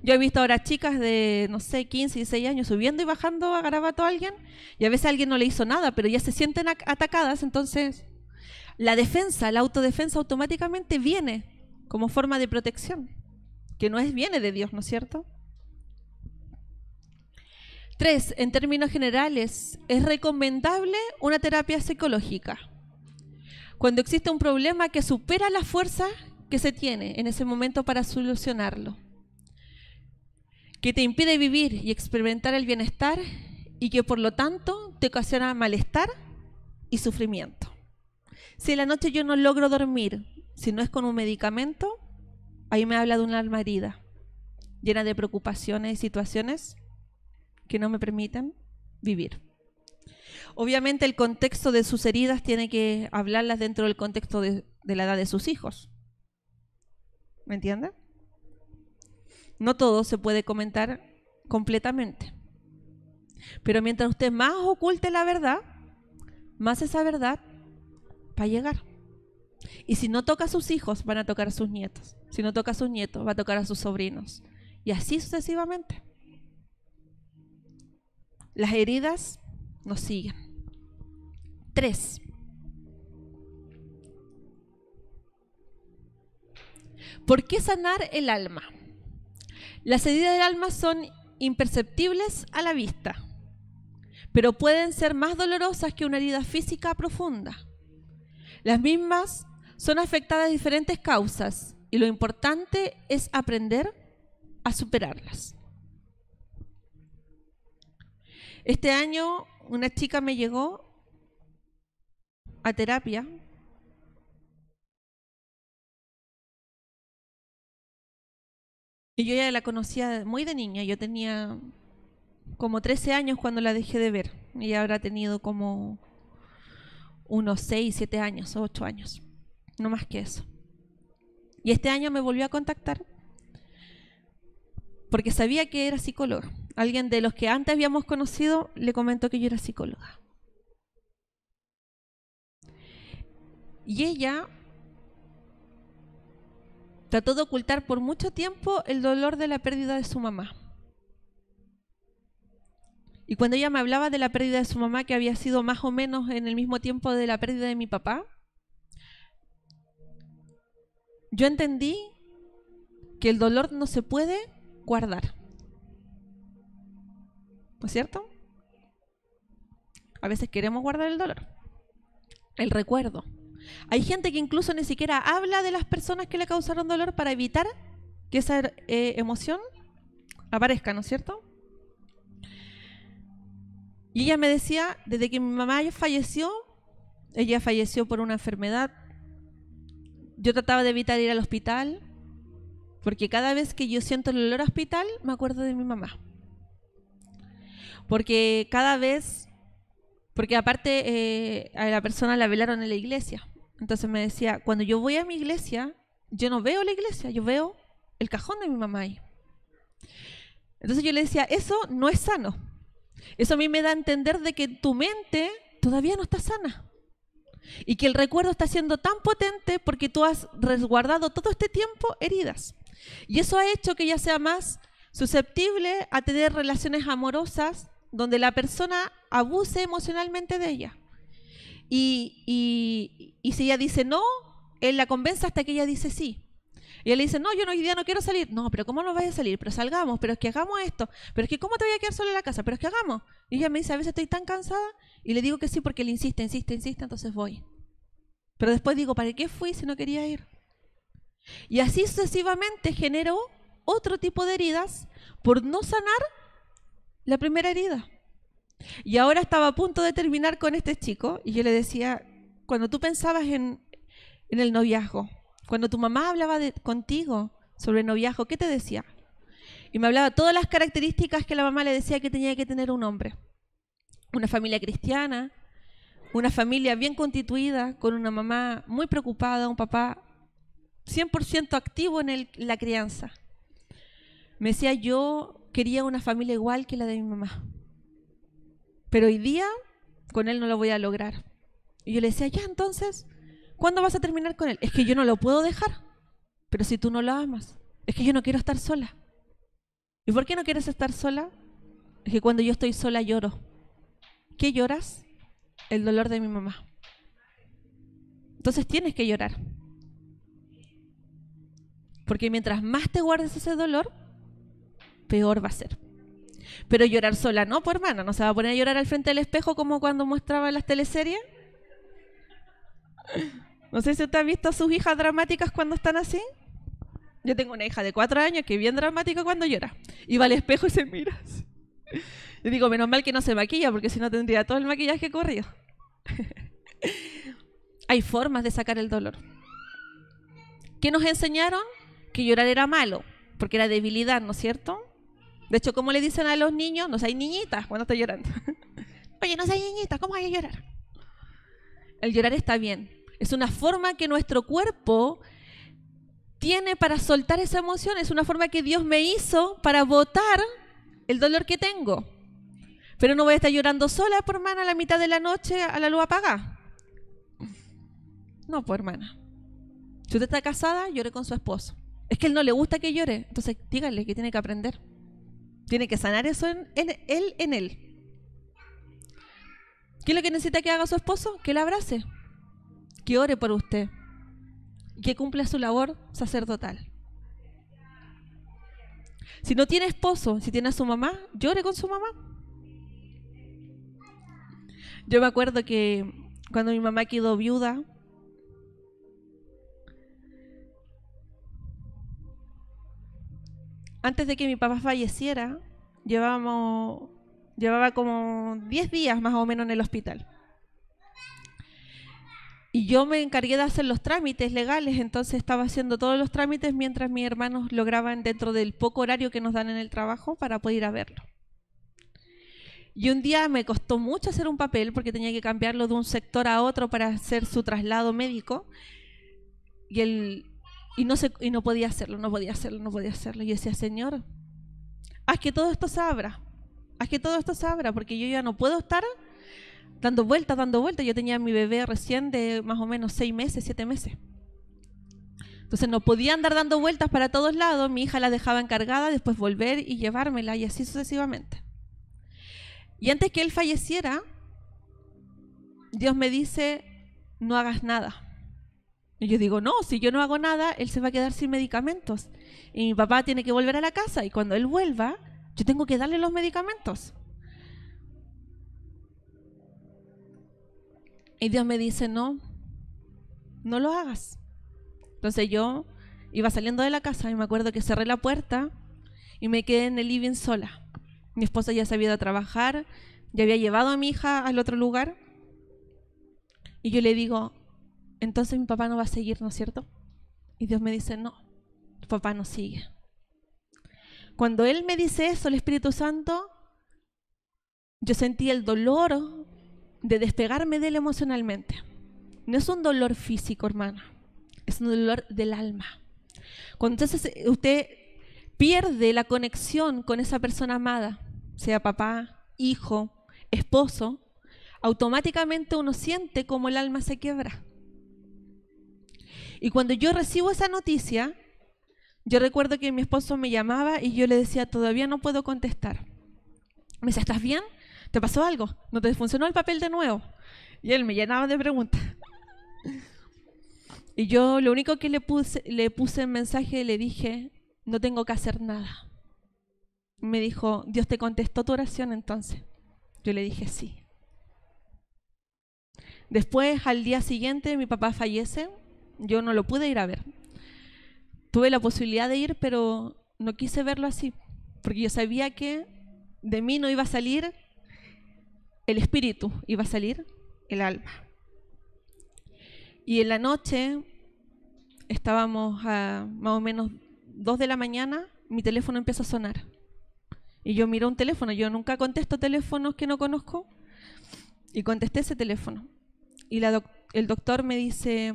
Yo he visto ahora chicas de, no sé, 15, 16 años subiendo y bajando a garabato a alguien y a veces a alguien no le hizo nada, pero ya se sienten atacadas, entonces la defensa, la autodefensa automáticamente viene como forma de protección, que no viene de Dios, ¿no es cierto? 3, en términos generales, es recomendable una terapia psicológica. Cuando existe un problema que supera la fuerza que se tiene en ese momento para solucionarlo, que te impide vivir y experimentar el bienestar y que por lo tanto te ocasiona malestar y sufrimiento. Si en la noche yo no logro dormir, si no es con un medicamento, ahí me habla de una alma herida, llena de preocupaciones y situaciones que no me permiten vivir. Obviamente el contexto de sus heridas tiene que hablarlas dentro del contexto de la edad de sus hijos. ¿Me entiende? No todo se puede comentar completamente. Pero mientras usted más oculte la verdad, más esa verdad va a llegar. Y si no toca a sus hijos, van a tocar a sus nietos. Si no toca a sus nietos, va a tocar a sus sobrinos. Y así sucesivamente. Las heridas nos siguen. 3. ¿Por qué sanar el alma? Las heridas del alma son imperceptibles a la vista, pero pueden ser más dolorosas que una herida física profunda. Las mismas son afectadas de diferentes causas y lo importante es aprender a superarlas. Este año una chica me llegó a terapia y yo ya la conocía muy de niña. Yo tenía como 13 años cuando la dejé de ver. Ella habrá tenido como unos 6, 7 años, 8 años. No más que eso. Y este año me volvió a contactar porque sabía que era psicóloga. Alguien de los que antes habíamos conocido le comentó que yo era psicóloga. Y ella trató de ocultar por mucho tiempo el dolor de la pérdida de su mamá. Y cuando ella me hablaba de la pérdida de su mamá, que había sido más o menos en el mismo tiempo de la pérdida de mi papá, yo entendí que el dolor no se puede guardar. ¿No es cierto? A veces queremos guardar el dolor, el recuerdo. Hay gente que incluso ni siquiera habla de las personas que le causaron dolor para evitar que esa emoción aparezca, ¿no es cierto? Y ella me decía, desde que mi mamá falleció, ella falleció por una enfermedad, yo trataba de evitar ir al hospital, porque cada vez que yo siento el olor a hospital, me acuerdo de mi mamá. Porque aparte a la persona la velaron en la iglesia. Entonces me decía, cuando yo voy a mi iglesia, yo no veo la iglesia, yo veo el cajón de mi mamá ahí. Entonces yo le decía, eso no es sano. Eso a mí me da a entender de que tu mente todavía no está sana. Y que el recuerdo está siendo tan potente porque tú has resguardado todo este tiempo heridas. Y eso ha hecho que ella sea más susceptible a tener relaciones amorosas donde la persona abuse emocionalmente de ella. Y si ella dice no, él la convence hasta que ella dice sí. Y él le dice, no, yo hoy día no quiero salir. No, pero ¿cómo no vas a salir? Pero salgamos, pero es que hagamos esto. Pero es que ¿cómo te voy a quedar sola en la casa? Pero es que hagamos. Y ella me dice, a veces estoy tan cansada. Y le digo que sí porque él insiste, entonces voy. Pero después digo, ¿para qué fui si no quería ir? Y así sucesivamente generó otro tipo de heridas por no sanar la primera herida. Y ahora estaba a punto de terminar con este chico y yo le decía, cuando tú pensabas en el noviazgo, cuando tu mamá hablaba contigo sobre el noviazgo, ¿qué te decía? Y me hablaba todas las características que la mamá le decía que tenía que tener un hombre. Una familia cristiana, una familia bien constituida, con una mamá muy preocupada, un papá 100% activo en la crianza. Me decía, yo quería una familia igual que la de mi mamá. Pero hoy día con él no lo voy a lograr. Y yo le decía, ya entonces, ¿cuándo vas a terminar con él? Es que yo no lo puedo dejar. Pero si tú no lo amas, es que yo no quiero estar sola. ¿Y por qué no quieres estar sola? Es que cuando yo estoy sola lloro. ¿Qué lloras? El dolor de mi mamá. Entonces tienes que llorar. Porque mientras más te guardes ese dolor, peor va a ser. Pero llorar sola, no, pues hermana, no se va a poner a llorar al frente del espejo como cuando mostraba en las teleseries. No sé si usted ha visto a sus hijas dramáticas cuando están así. Yo tengo una hija de 4 años que es bien dramática cuando llora. Y va al espejo y se mira así. Y digo, menos mal que no se maquilla, porque si no tendría todo el maquillaje corrido. Hay formas de sacar el dolor. ¿Qué nos enseñaron? Que llorar era malo, porque era debilidad, ¿no es cierto? De hecho, ¿cómo le dicen a los niños? No seas niñitas cuando estás llorando. Oye, no seas niñita, ¿cómo hay que llorar? El llorar está bien. Es una forma que nuestro cuerpo tiene para soltar esa emoción. Es una forma que Dios me hizo para botar el dolor que tengo. Pero no voy a estar llorando sola, por hermana, a la mitad de la noche a la luz apagada. No, pues hermana. Si usted está casada, llore con su esposo. Es que él no le gusta que llore. Entonces dígale que tiene que aprender. Tiene que sanar eso en él. ¿Qué es lo que necesita que haga su esposo? Que la abrace. Que ore por usted. Que cumpla su labor sacerdotal. Si no tiene esposo, si tiene a su mamá, llore con su mamá. Yo me acuerdo que cuando mi mamá quedó viuda, antes de que mi papá falleciera, llevaba como 10 días más o menos en el hospital. Y yo me encargué de hacer los trámites legales, entonces estaba haciendo todos los trámites mientras mis hermanos lograban dentro del poco horario que nos dan en el trabajo para poder ir a verlo. Y un día me costó mucho hacer un papel porque tenía que cambiarlo de un sector a otro para hacer su traslado médico. Y no podía hacerlo. Y yo decía, Señor, haz que todo esto se abra. Porque yo ya no puedo estar dando vueltas. Yo tenía a mi bebé recién de más o menos 6 meses, 7 meses. Entonces no podía andar dando vueltas para todos lados. Mi hija la dejaba encargada, después volver y llevármela y así sucesivamente. Y antes que él falleciera, Dios me dice, no hagas nada. Y yo digo, no, si yo no hago nada, él se va a quedar sin medicamentos. Y mi papá tiene que volver a la casa. Y cuando él vuelva, yo tengo que darle los medicamentos. Y Dios me dice, no lo hagas. Entonces yo iba saliendo de la casa y me acuerdo que cerré la puerta y me quedé en el living sola. Mi esposa ya se había ido a trabajar, ya había llevado a mi hija al otro lugar. Y yo le digo, entonces mi papá no va a seguir, ¿no es cierto? Y Dios me dice, no, tu papá no sigue. Cuando Él me dice eso, el Espíritu Santo, yo sentí el dolor de despegarme de Él emocionalmente. No es un dolor físico, hermana, es un dolor del alma. Cuando entonces usted pierde la conexión con esa persona amada, sea papá, hijo, esposo, automáticamente uno siente como el alma se quiebra. Y cuando yo recibo esa noticia, yo recuerdo que mi esposo me llamaba y yo le decía, todavía no puedo contestar. Me decía, ¿estás bien? ¿Te pasó algo? ¿No te funcionó el papel de nuevo? Y él me llenaba de preguntas. Y yo lo único que le puse en mensaje, le dije, no tengo que hacer nada. Me dijo, ¿Dios te contestó tu oración entonces? Yo le dije, sí. Después, al día siguiente, mi papá fallece. Yo no lo pude ir a ver. Tuve la posibilidad de ir, pero no quise verlo así, porque yo sabía que de mí no iba a salir el espíritu, iba a salir el alma. Y en la noche, estábamos a más o menos 2 de la mañana, mi teléfono empieza a sonar. Y yo miro un teléfono, yo nunca contesto teléfonos que no conozco, y contesté ese teléfono. Y el doctor me dice,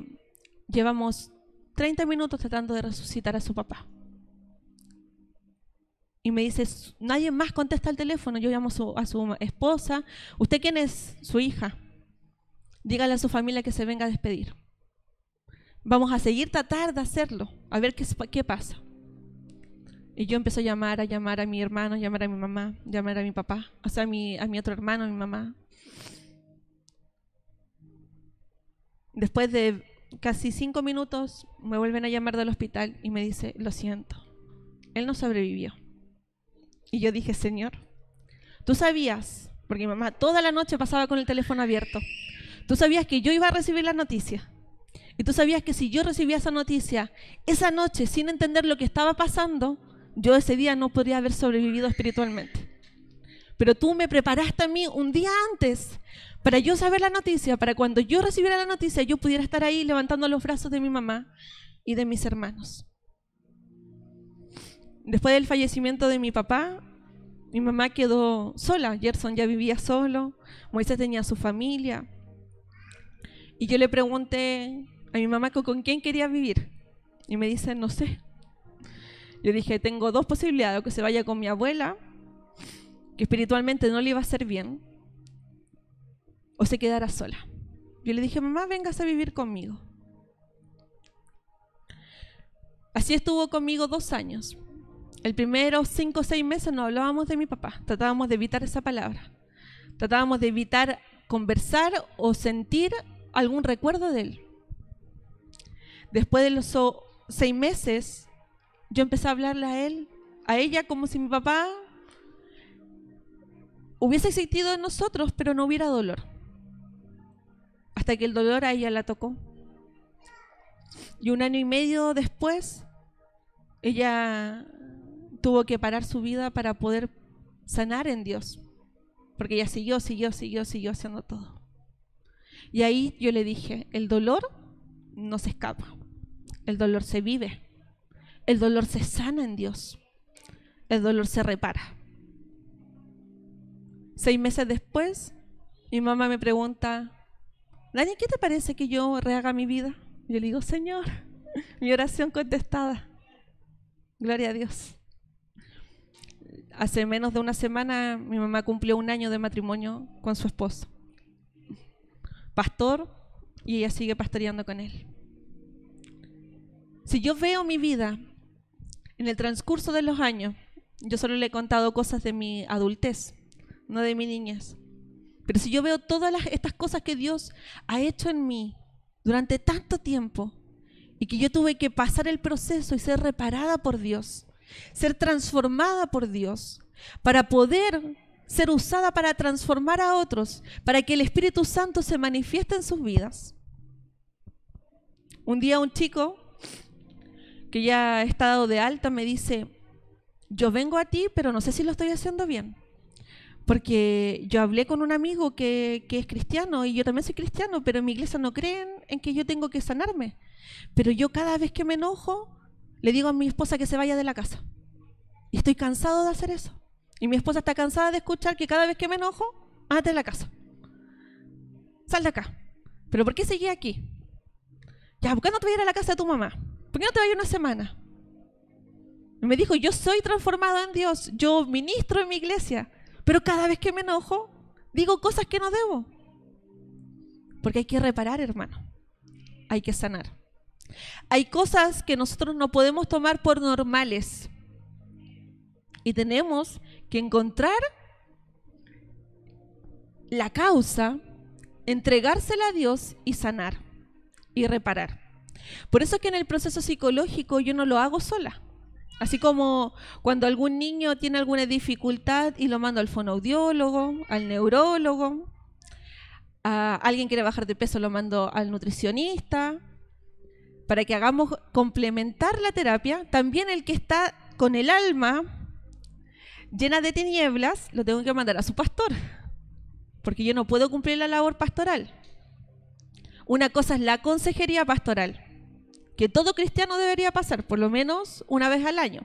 llevamos 30 minutos tratando de resucitar a su papá. Y me dice, nadie más contesta el teléfono. Yo llamo a su esposa. ¿Usted quién es? Su hija. Dígale a su familia que se venga a despedir. Vamos a seguir tratar de hacerlo, a ver qué pasa. Y yo empecé a llamar a mi hermano, llamar a mi mamá, llamar a mi papá, o sea, a mi otro hermano, a mi mamá. Después de casi 5 minutos me vuelven a llamar del hospital y me dice, lo siento, él no sobrevivió. Y yo dije, Señor, tú sabías, porque mi mamá toda la noche pasaba con el teléfono abierto, tú sabías que yo iba a recibir la noticia. Y tú sabías que si yo recibía esa noticia, esa noche, sin entender lo que estaba pasando, yo ese día no podría haber sobrevivido espiritualmente. Pero tú me preparaste a mí un día antes para yo saber la noticia, para cuando yo recibiera la noticia, yo pudiera estar ahí levantando los brazos de mi mamá y de mis hermanos. Después del fallecimiento de mi papá, mi mamá quedó sola. Gerson ya vivía solo, Moisés tenía su familia. Y yo le pregunté a mi mamá con quién quería vivir. Y me dice, no sé. Yo dije, tengo 2 posibilidades, o que se vaya con mi abuela, que espiritualmente no le iba a hacer bien, o se quedara sola. Yo le dije, mamá, véngase a vivir conmigo. Así estuvo conmigo 2 años. El primero 5 o 6 meses no hablábamos de mi papá, tratábamos de evitar esa palabra. Tratábamos de evitar conversar o sentir algún recuerdo de él. Después de los 6 meses, yo empecé a hablarle a ella como si mi papá hubiese existido en nosotros, pero no hubiera dolor. Hasta que el dolor a ella la tocó. Y 1 año y medio después, ella tuvo que parar su vida para poder sanar en Dios. Porque ella siguió haciendo todo. Y ahí yo le dije, el dolor no se escapa. El dolor se vive. El dolor se sana en Dios. El dolor se repara. 6 meses después, mi mamá me pregunta, Dani, ¿qué te parece que yo rehaga mi vida? Yo le digo, Señor, mi oración contestada. Gloria a Dios. Hace menos de 1 semana mi mamá cumplió 1 año de matrimonio con su esposo. Pastor, y ella sigue pastoreando con él. Si yo veo mi vida en el transcurso de los años, yo solo le he contado cosas de mi adultez, no de mi niñez. Pero si yo veo todas estas cosas que Dios ha hecho en mí durante tanto tiempo y que yo tuve que pasar el proceso y ser reparada por Dios, ser transformada por Dios, para poder ser usada para transformar a otros, para que el Espíritu Santo se manifieste en sus vidas. Un día un chico que ya ha estado de alta me dice, yo vengo a ti, pero no sé si lo estoy haciendo bien. Porque yo hablé con un amigo que es cristiano y yo también soy cristiano, pero en mi iglesia no creen en que yo tengo que sanarme. Pero yo cada vez que me enojo, le digo a mi esposa que se vaya de la casa. Y estoy cansado de hacer eso. Y mi esposa está cansada de escuchar que cada vez que me enojo, ándate de la casa. Sal de acá. ¿Pero por qué seguí aquí? Ya, ¿por qué no te vas a ir a la casa de tu mamá? ¿Por qué no te vas a ir una semana? Y me dijo, yo soy transformado en Dios, yo ministro en mi iglesia, pero cada vez que me enojo, digo cosas que no debo. Porque hay que reparar, hermano. Hay que sanar. Hay cosas que nosotros no podemos tomar por normales. Y tenemos que encontrar la causa, entregársela a Dios y sanar y reparar. Por eso es que en el proceso psicológico yo no lo hago sola. Así como cuando algún niño tiene alguna dificultad y lo mando al fonoaudiólogo, al neurólogo, a alguien quiere bajar de peso lo mando al nutricionista, para que hagamos complementar la terapia. También el que está con el alma llena de tinieblas, lo tengo que mandar a su pastor, porque yo no puedo cumplir la labor pastoral. Una cosa es la consejería pastoral, que todo cristiano debería pasar, por lo menos una vez al año,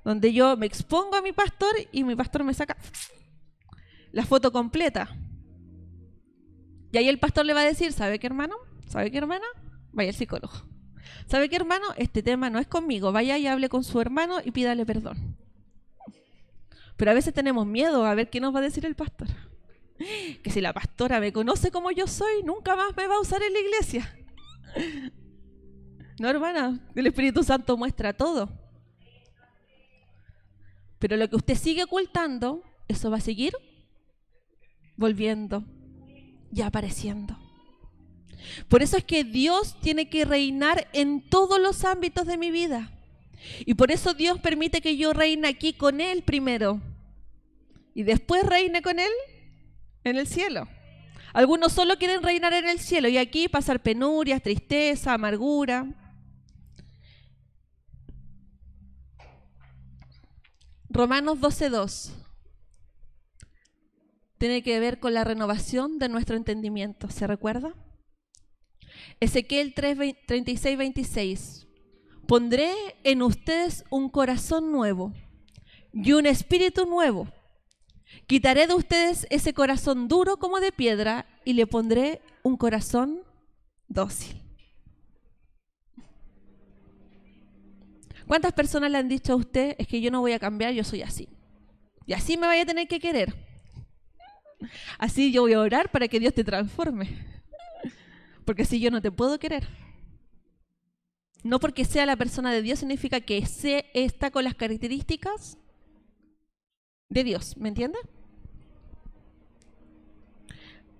donde yo me expongo a mi pastor y mi pastor me saca la foto completa. Y ahí el pastor le va a decir, ¿sabe qué, hermano? ¿Sabe qué, hermana? Vaya al psicólogo. ¿Sabe qué, hermano? Este tema no es conmigo. Vaya y hable con su hermano y pídale perdón. Pero a veces tenemos miedo a ver qué nos va a decir el pastor. Que si la pastora me conoce como yo soy, nunca más me va a usar en la iglesia. No, hermana, el Espíritu Santo muestra todo. Pero lo que usted sigue ocultando, eso va a seguir volviendo y apareciendo. Por eso es que Dios tiene que reinar en todos los ámbitos de mi vida. Y por eso Dios permite que yo reine aquí con Él primero. Y después reine con Él en el cielo. Algunos solo quieren reinar en el cielo y aquí pasar penurias, tristeza, amargura. Romanos 12:2 tiene que ver con la renovación de nuestro entendimiento. ¿Se recuerda? Ezequiel 36:26. Pondré en ustedes un corazón nuevo y un espíritu nuevo. Quitaré de ustedes ese corazón duro como de piedra y le pondré un corazón dócil. ¿Cuántas personas le han dicho a usted, es que yo no voy a cambiar, yo soy así? Y así me vaya a tener que querer. Así yo voy a orar para que Dios te transforme. Porque si yo no te puedo querer. No porque sea la persona de Dios significa que está con las características de Dios, ¿me entiende?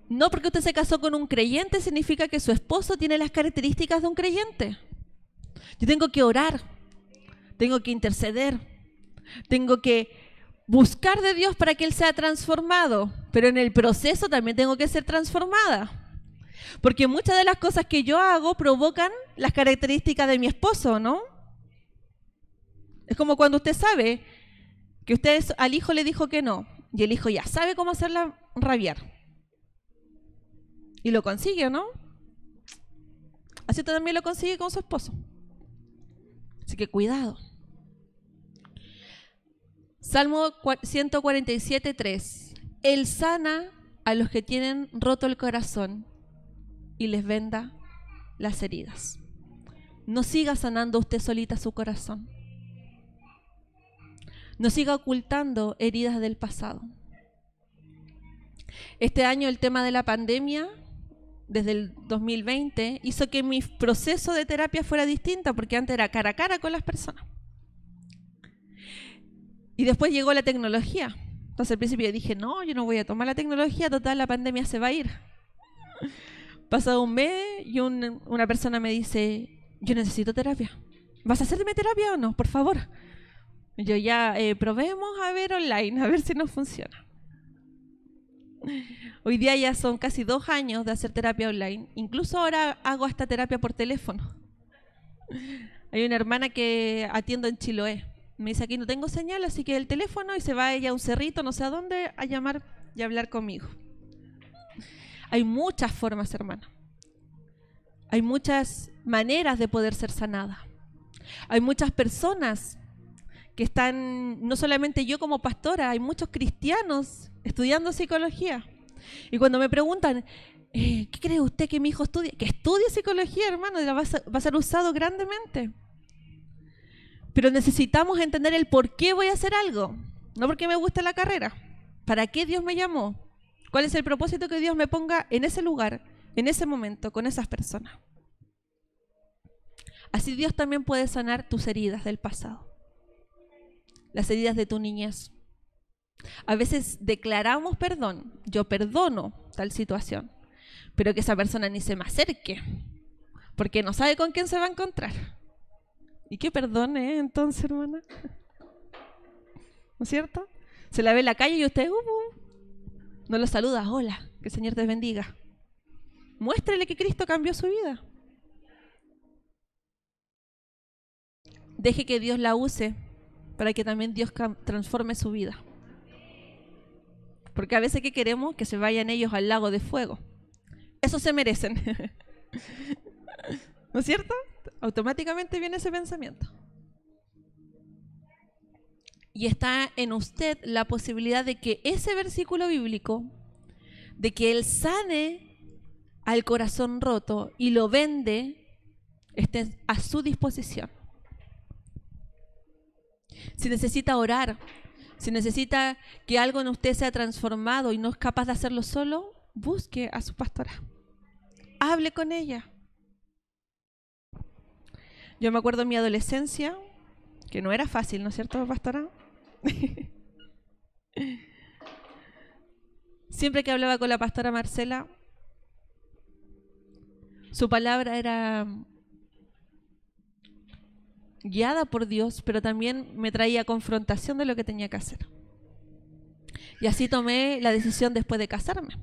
No porque usted se casó con un creyente significa que su esposo tiene las características de un creyente. Yo tengo que orar, tengo que interceder, tengo que buscar de Dios para que Él sea transformado, pero en el proceso también tengo que ser transformada. Porque muchas de las cosas que yo hago provocan las características de mi esposo, ¿no? Es como cuando usted sabe que usted al hijo le dijo que no, y el hijo ya sabe cómo hacerla rabiar. Y lo consigue, ¿no? Así usted también lo consigue con su esposo. Así que cuidado. Salmo 147:3. Él sana a los que tienen roto el corazón y les venda las heridas. No siga sanando usted solita su corazón. No siga ocultando heridas del pasado. Este año el tema de la pandemia, desde el 2020, hizo que mi proceso de terapia fuera distinta, porque antes era cara a cara con las personas. Y después llegó la tecnología. Entonces al principio dije, no, yo no voy a tomar la tecnología, total, la pandemia se va a ir. Pasado un mes y una persona me dice, yo necesito terapia. ¿Vas a hacerme terapia o no? Por favor. Y yo ya probemos a ver online, a ver si nos funciona. Hoy día ya son casi 2 años de hacer terapia online. Incluso ahora hago esta terapia por teléfono. Hay una hermana que atiendo en Chiloé. Me dice, aquí no tengo señal, así que el teléfono, y se va ella a un cerrito, no sé a dónde, a llamar y a hablar conmigo. Hay muchas formas, hermano. Hay muchas maneras de poder ser sanada. Hay muchas personas que están, no solamente yo como pastora, hay muchos cristianos estudiando psicología. Y cuando me preguntan, ¿qué cree usted que mi hijo estudie? Que estudie psicología, hermano, va a ser usado grandemente. Pero necesitamos entender el por qué voy a hacer algo. No porque me guste la carrera. ¿Para qué Dios me llamó? ¿Cuál es el propósito que Dios me ponga en ese lugar, en ese momento, con esas personas? Así Dios también puede sanar tus heridas del pasado. Las heridas de tu niñez. A veces declaramos perdón. Yo perdono tal situación. Pero que esa persona ni se me acerque. Porque no sabe con quién se va a encontrar. ¿Y qué perdón es entonces, hermana? ¿No es cierto? Se la ve en la calle y usted no lo saluda. Hola, que el Señor te bendiga. Muéstrele que Cristo cambió su vida. Deje que Dios la use para que también Dios transforme su vida. Porque a veces que queremos que se vayan ellos al lago de fuego. Eso se merecen. ¿No es cierto? Automáticamente viene ese pensamiento. Y está en usted la posibilidad de que ese versículo bíblico, de que Él sane al corazón roto y lo vende, esté a su disposición. Si necesita orar, si necesita que algo en usted sea transformado y no es capaz de hacerlo solo, busque a su pastora. Hable con ella. Yo me acuerdo en mi adolescencia, que no era fácil, ¿no es cierto, pastora? Siempre que hablaba con la pastora Marcela, su palabra era guiada por Dios, pero también me traía confrontación de lo que tenía que hacer. Y así tomé la decisión después de casarme.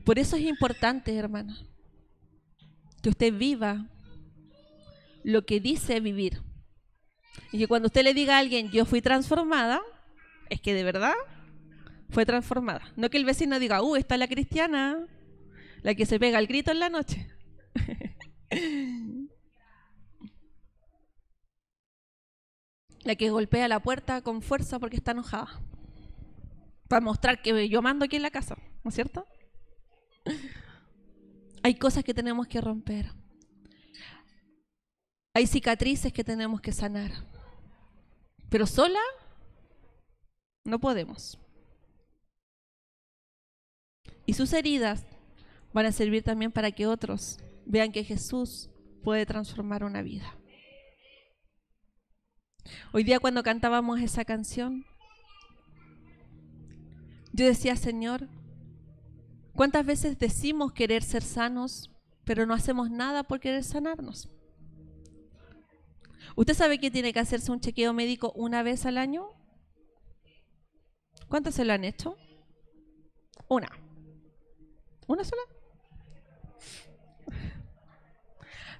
Por eso es importante, hermana, que usted viva lo que dice vivir. Y que cuando usted le diga a alguien, yo fui transformada, es que de verdad fue transformada. No que el vecino diga, está la cristiana, la que se pega el grito en la noche. La que golpea la puerta con fuerza porque está enojada. Para mostrar que yo mando aquí en la casa, ¿no es cierto? Hay cosas que tenemos que romper. Hay cicatrices que tenemos que sanar. Pero sola no podemos. Y sus heridas van a servir también para que otros vean que Jesús puede transformar una vida. Hoy día cuando cantábamos esa canción, yo decía, Señor, ¿cuántas veces decimos querer ser sanos, pero no hacemos nada por querer sanarnos? ¿Usted sabe que tiene que hacerse un chequeo médico una vez al año? ¿Cuántos se lo han hecho? Una. ¿Una sola?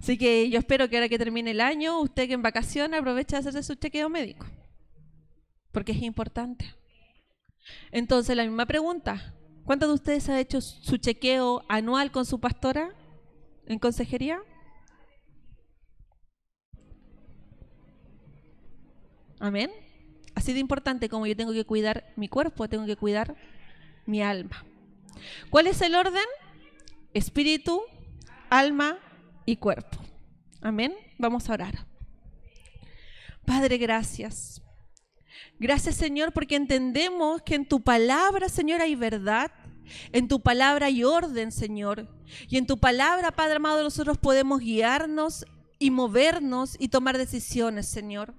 Así que yo espero que ahora que termine el año, usted que en vacaciones aproveche de hacerse su chequeo médico. Porque es importante. Entonces, la misma pregunta. ¿Cuántos de ustedes han hecho su chequeo anual con su pastora en consejería? Amén. Así de importante como yo tengo que cuidar mi cuerpo, tengo que cuidar mi alma. ¿Cuál es el orden? Espíritu, alma y cuerpo. Amén. Vamos a orar. Padre, gracias. Gracias, Señor, porque entendemos que en tu palabra, Señor, hay verdad. En tu palabra hay orden, Señor. Y en tu palabra, Padre amado, nosotros podemos guiarnos y movernos y tomar decisiones, Señor.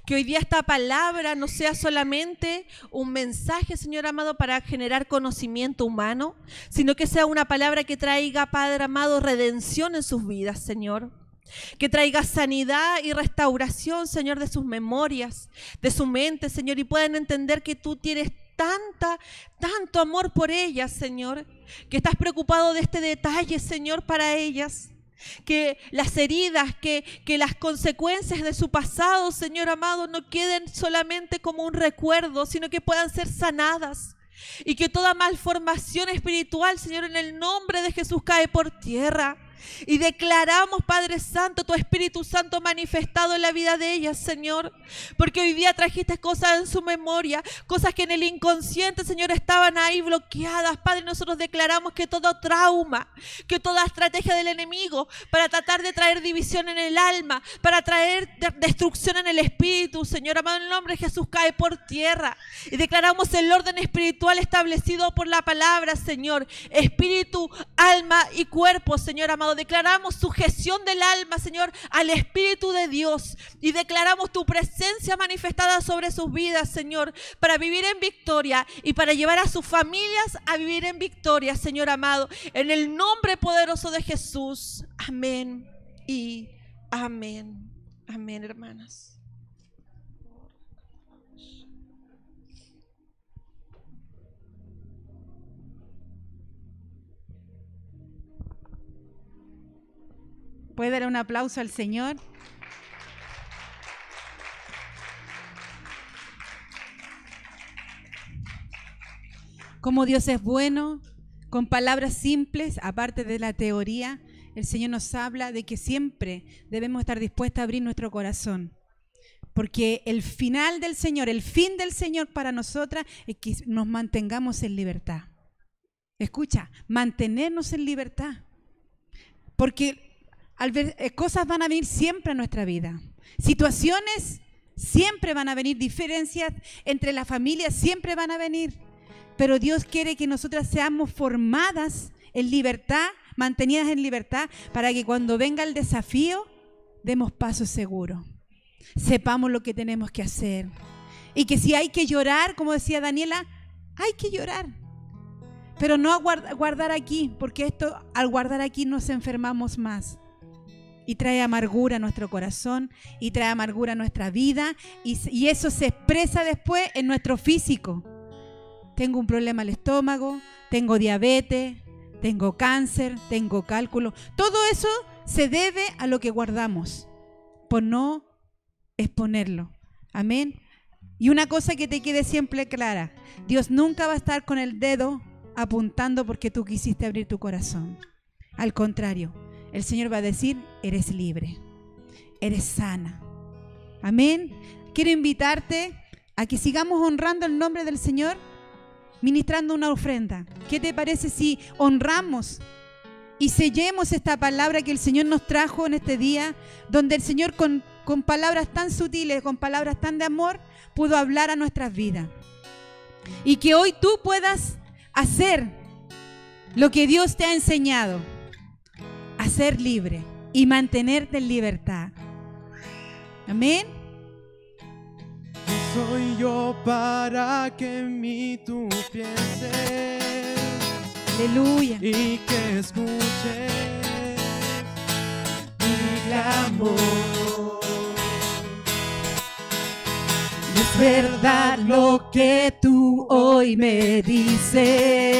Que hoy día esta palabra no sea solamente un mensaje, Señor amado, para generar conocimiento humano, sino que sea una palabra que traiga, Padre amado, redención en sus vidas, Señor. Que traiga sanidad y restauración, Señor, de sus memorias, de su mente, Señor, y puedan entender que tú tienes tanto amor por ellas, Señor, que estás preocupado de este detalle, Señor, para ellas. Que las heridas, que las consecuencias de su pasado, Señor amado, no queden solamente como un recuerdo, sino que puedan ser sanadas. Y que toda malformación espiritual, Señor, en el nombre de Jesús cae por tierra. Y declaramos, Padre Santo, tu Espíritu Santo manifestado en la vida de ellas, Señor. Porque hoy día trajiste cosas en su memoria, cosas que en el inconsciente, Señor, estaban ahí bloqueadas. Padre, nosotros declaramos que todo trauma, que toda estrategia del enemigo para tratar de traer división en el alma, para traer destrucción en el espíritu, Señor amado, en el nombre de Jesús, cae por tierra. Y declaramos el orden espiritual establecido por la palabra, Señor. Espíritu, alma y cuerpo, Señor amado. Declaramos sujeción del alma, Señor, al Espíritu de Dios. Y declaramos tu presencia manifestada sobre sus vidas, Señor, para vivir en victoria y para llevar a sus familias a vivir en victoria, Señor amado. En el nombre poderoso de Jesús. Amén y amén. Amén, hermanas. ¿Puede dar un aplauso al Señor? Como Dios es bueno, con palabras simples, aparte de la teoría, el Señor nos habla de que siempre debemos estar dispuestos a abrir nuestro corazón. Porque el final del Señor, el fin del Señor para nosotras es que nos mantengamos en libertad. Escucha, mantenernos en libertad. Porque cosas van a venir siempre a nuestra vida. Situaciones siempre van a venir. Diferencias entre las familias siempre van a venir. Pero Dios quiere que nosotras seamos formadas en libertad, mantenidas en libertad, para que cuando venga el desafío, demos pasos seguros. Sepamos lo que tenemos que hacer. Y que si hay que llorar, como decía Daniela, hay que llorar. Pero no guardar aquí, porque al guardar aquí nos enfermamos más. Y trae amargura a nuestro corazón, y trae amargura a nuestra vida, y eso se expresa después en nuestro físico. Tengo un problema al estómago, tengo diabetes, tengo cáncer, tengo cálculo. Todo eso se debe a lo que guardamos, por no exponerlo. Amén. Y una cosa que te quede siempre clara: Dios nunca va a estar con el dedo apuntando porque tú quisiste abrir tu corazón. Al contrario, el Señor va a decir: eres libre, eres sana. Amén. Quiero invitarte a que sigamos honrando el nombre del Señor, ministrando una ofrenda. ¿Qué te parece si honramos y sellemos esta palabra que el Señor nos trajo en este día, donde el Señor con palabras tan sutiles, con palabras tan de amor, pudo hablar a nuestras vidas? Y que hoy tú puedas hacer lo que Dios te ha enseñado, a ser libre y mantenerte en libertad. Amén. Soy yo para que en mí tú pienses. Aleluya. Y que escuches mi clamor. Es verdad lo que tú hoy me dices.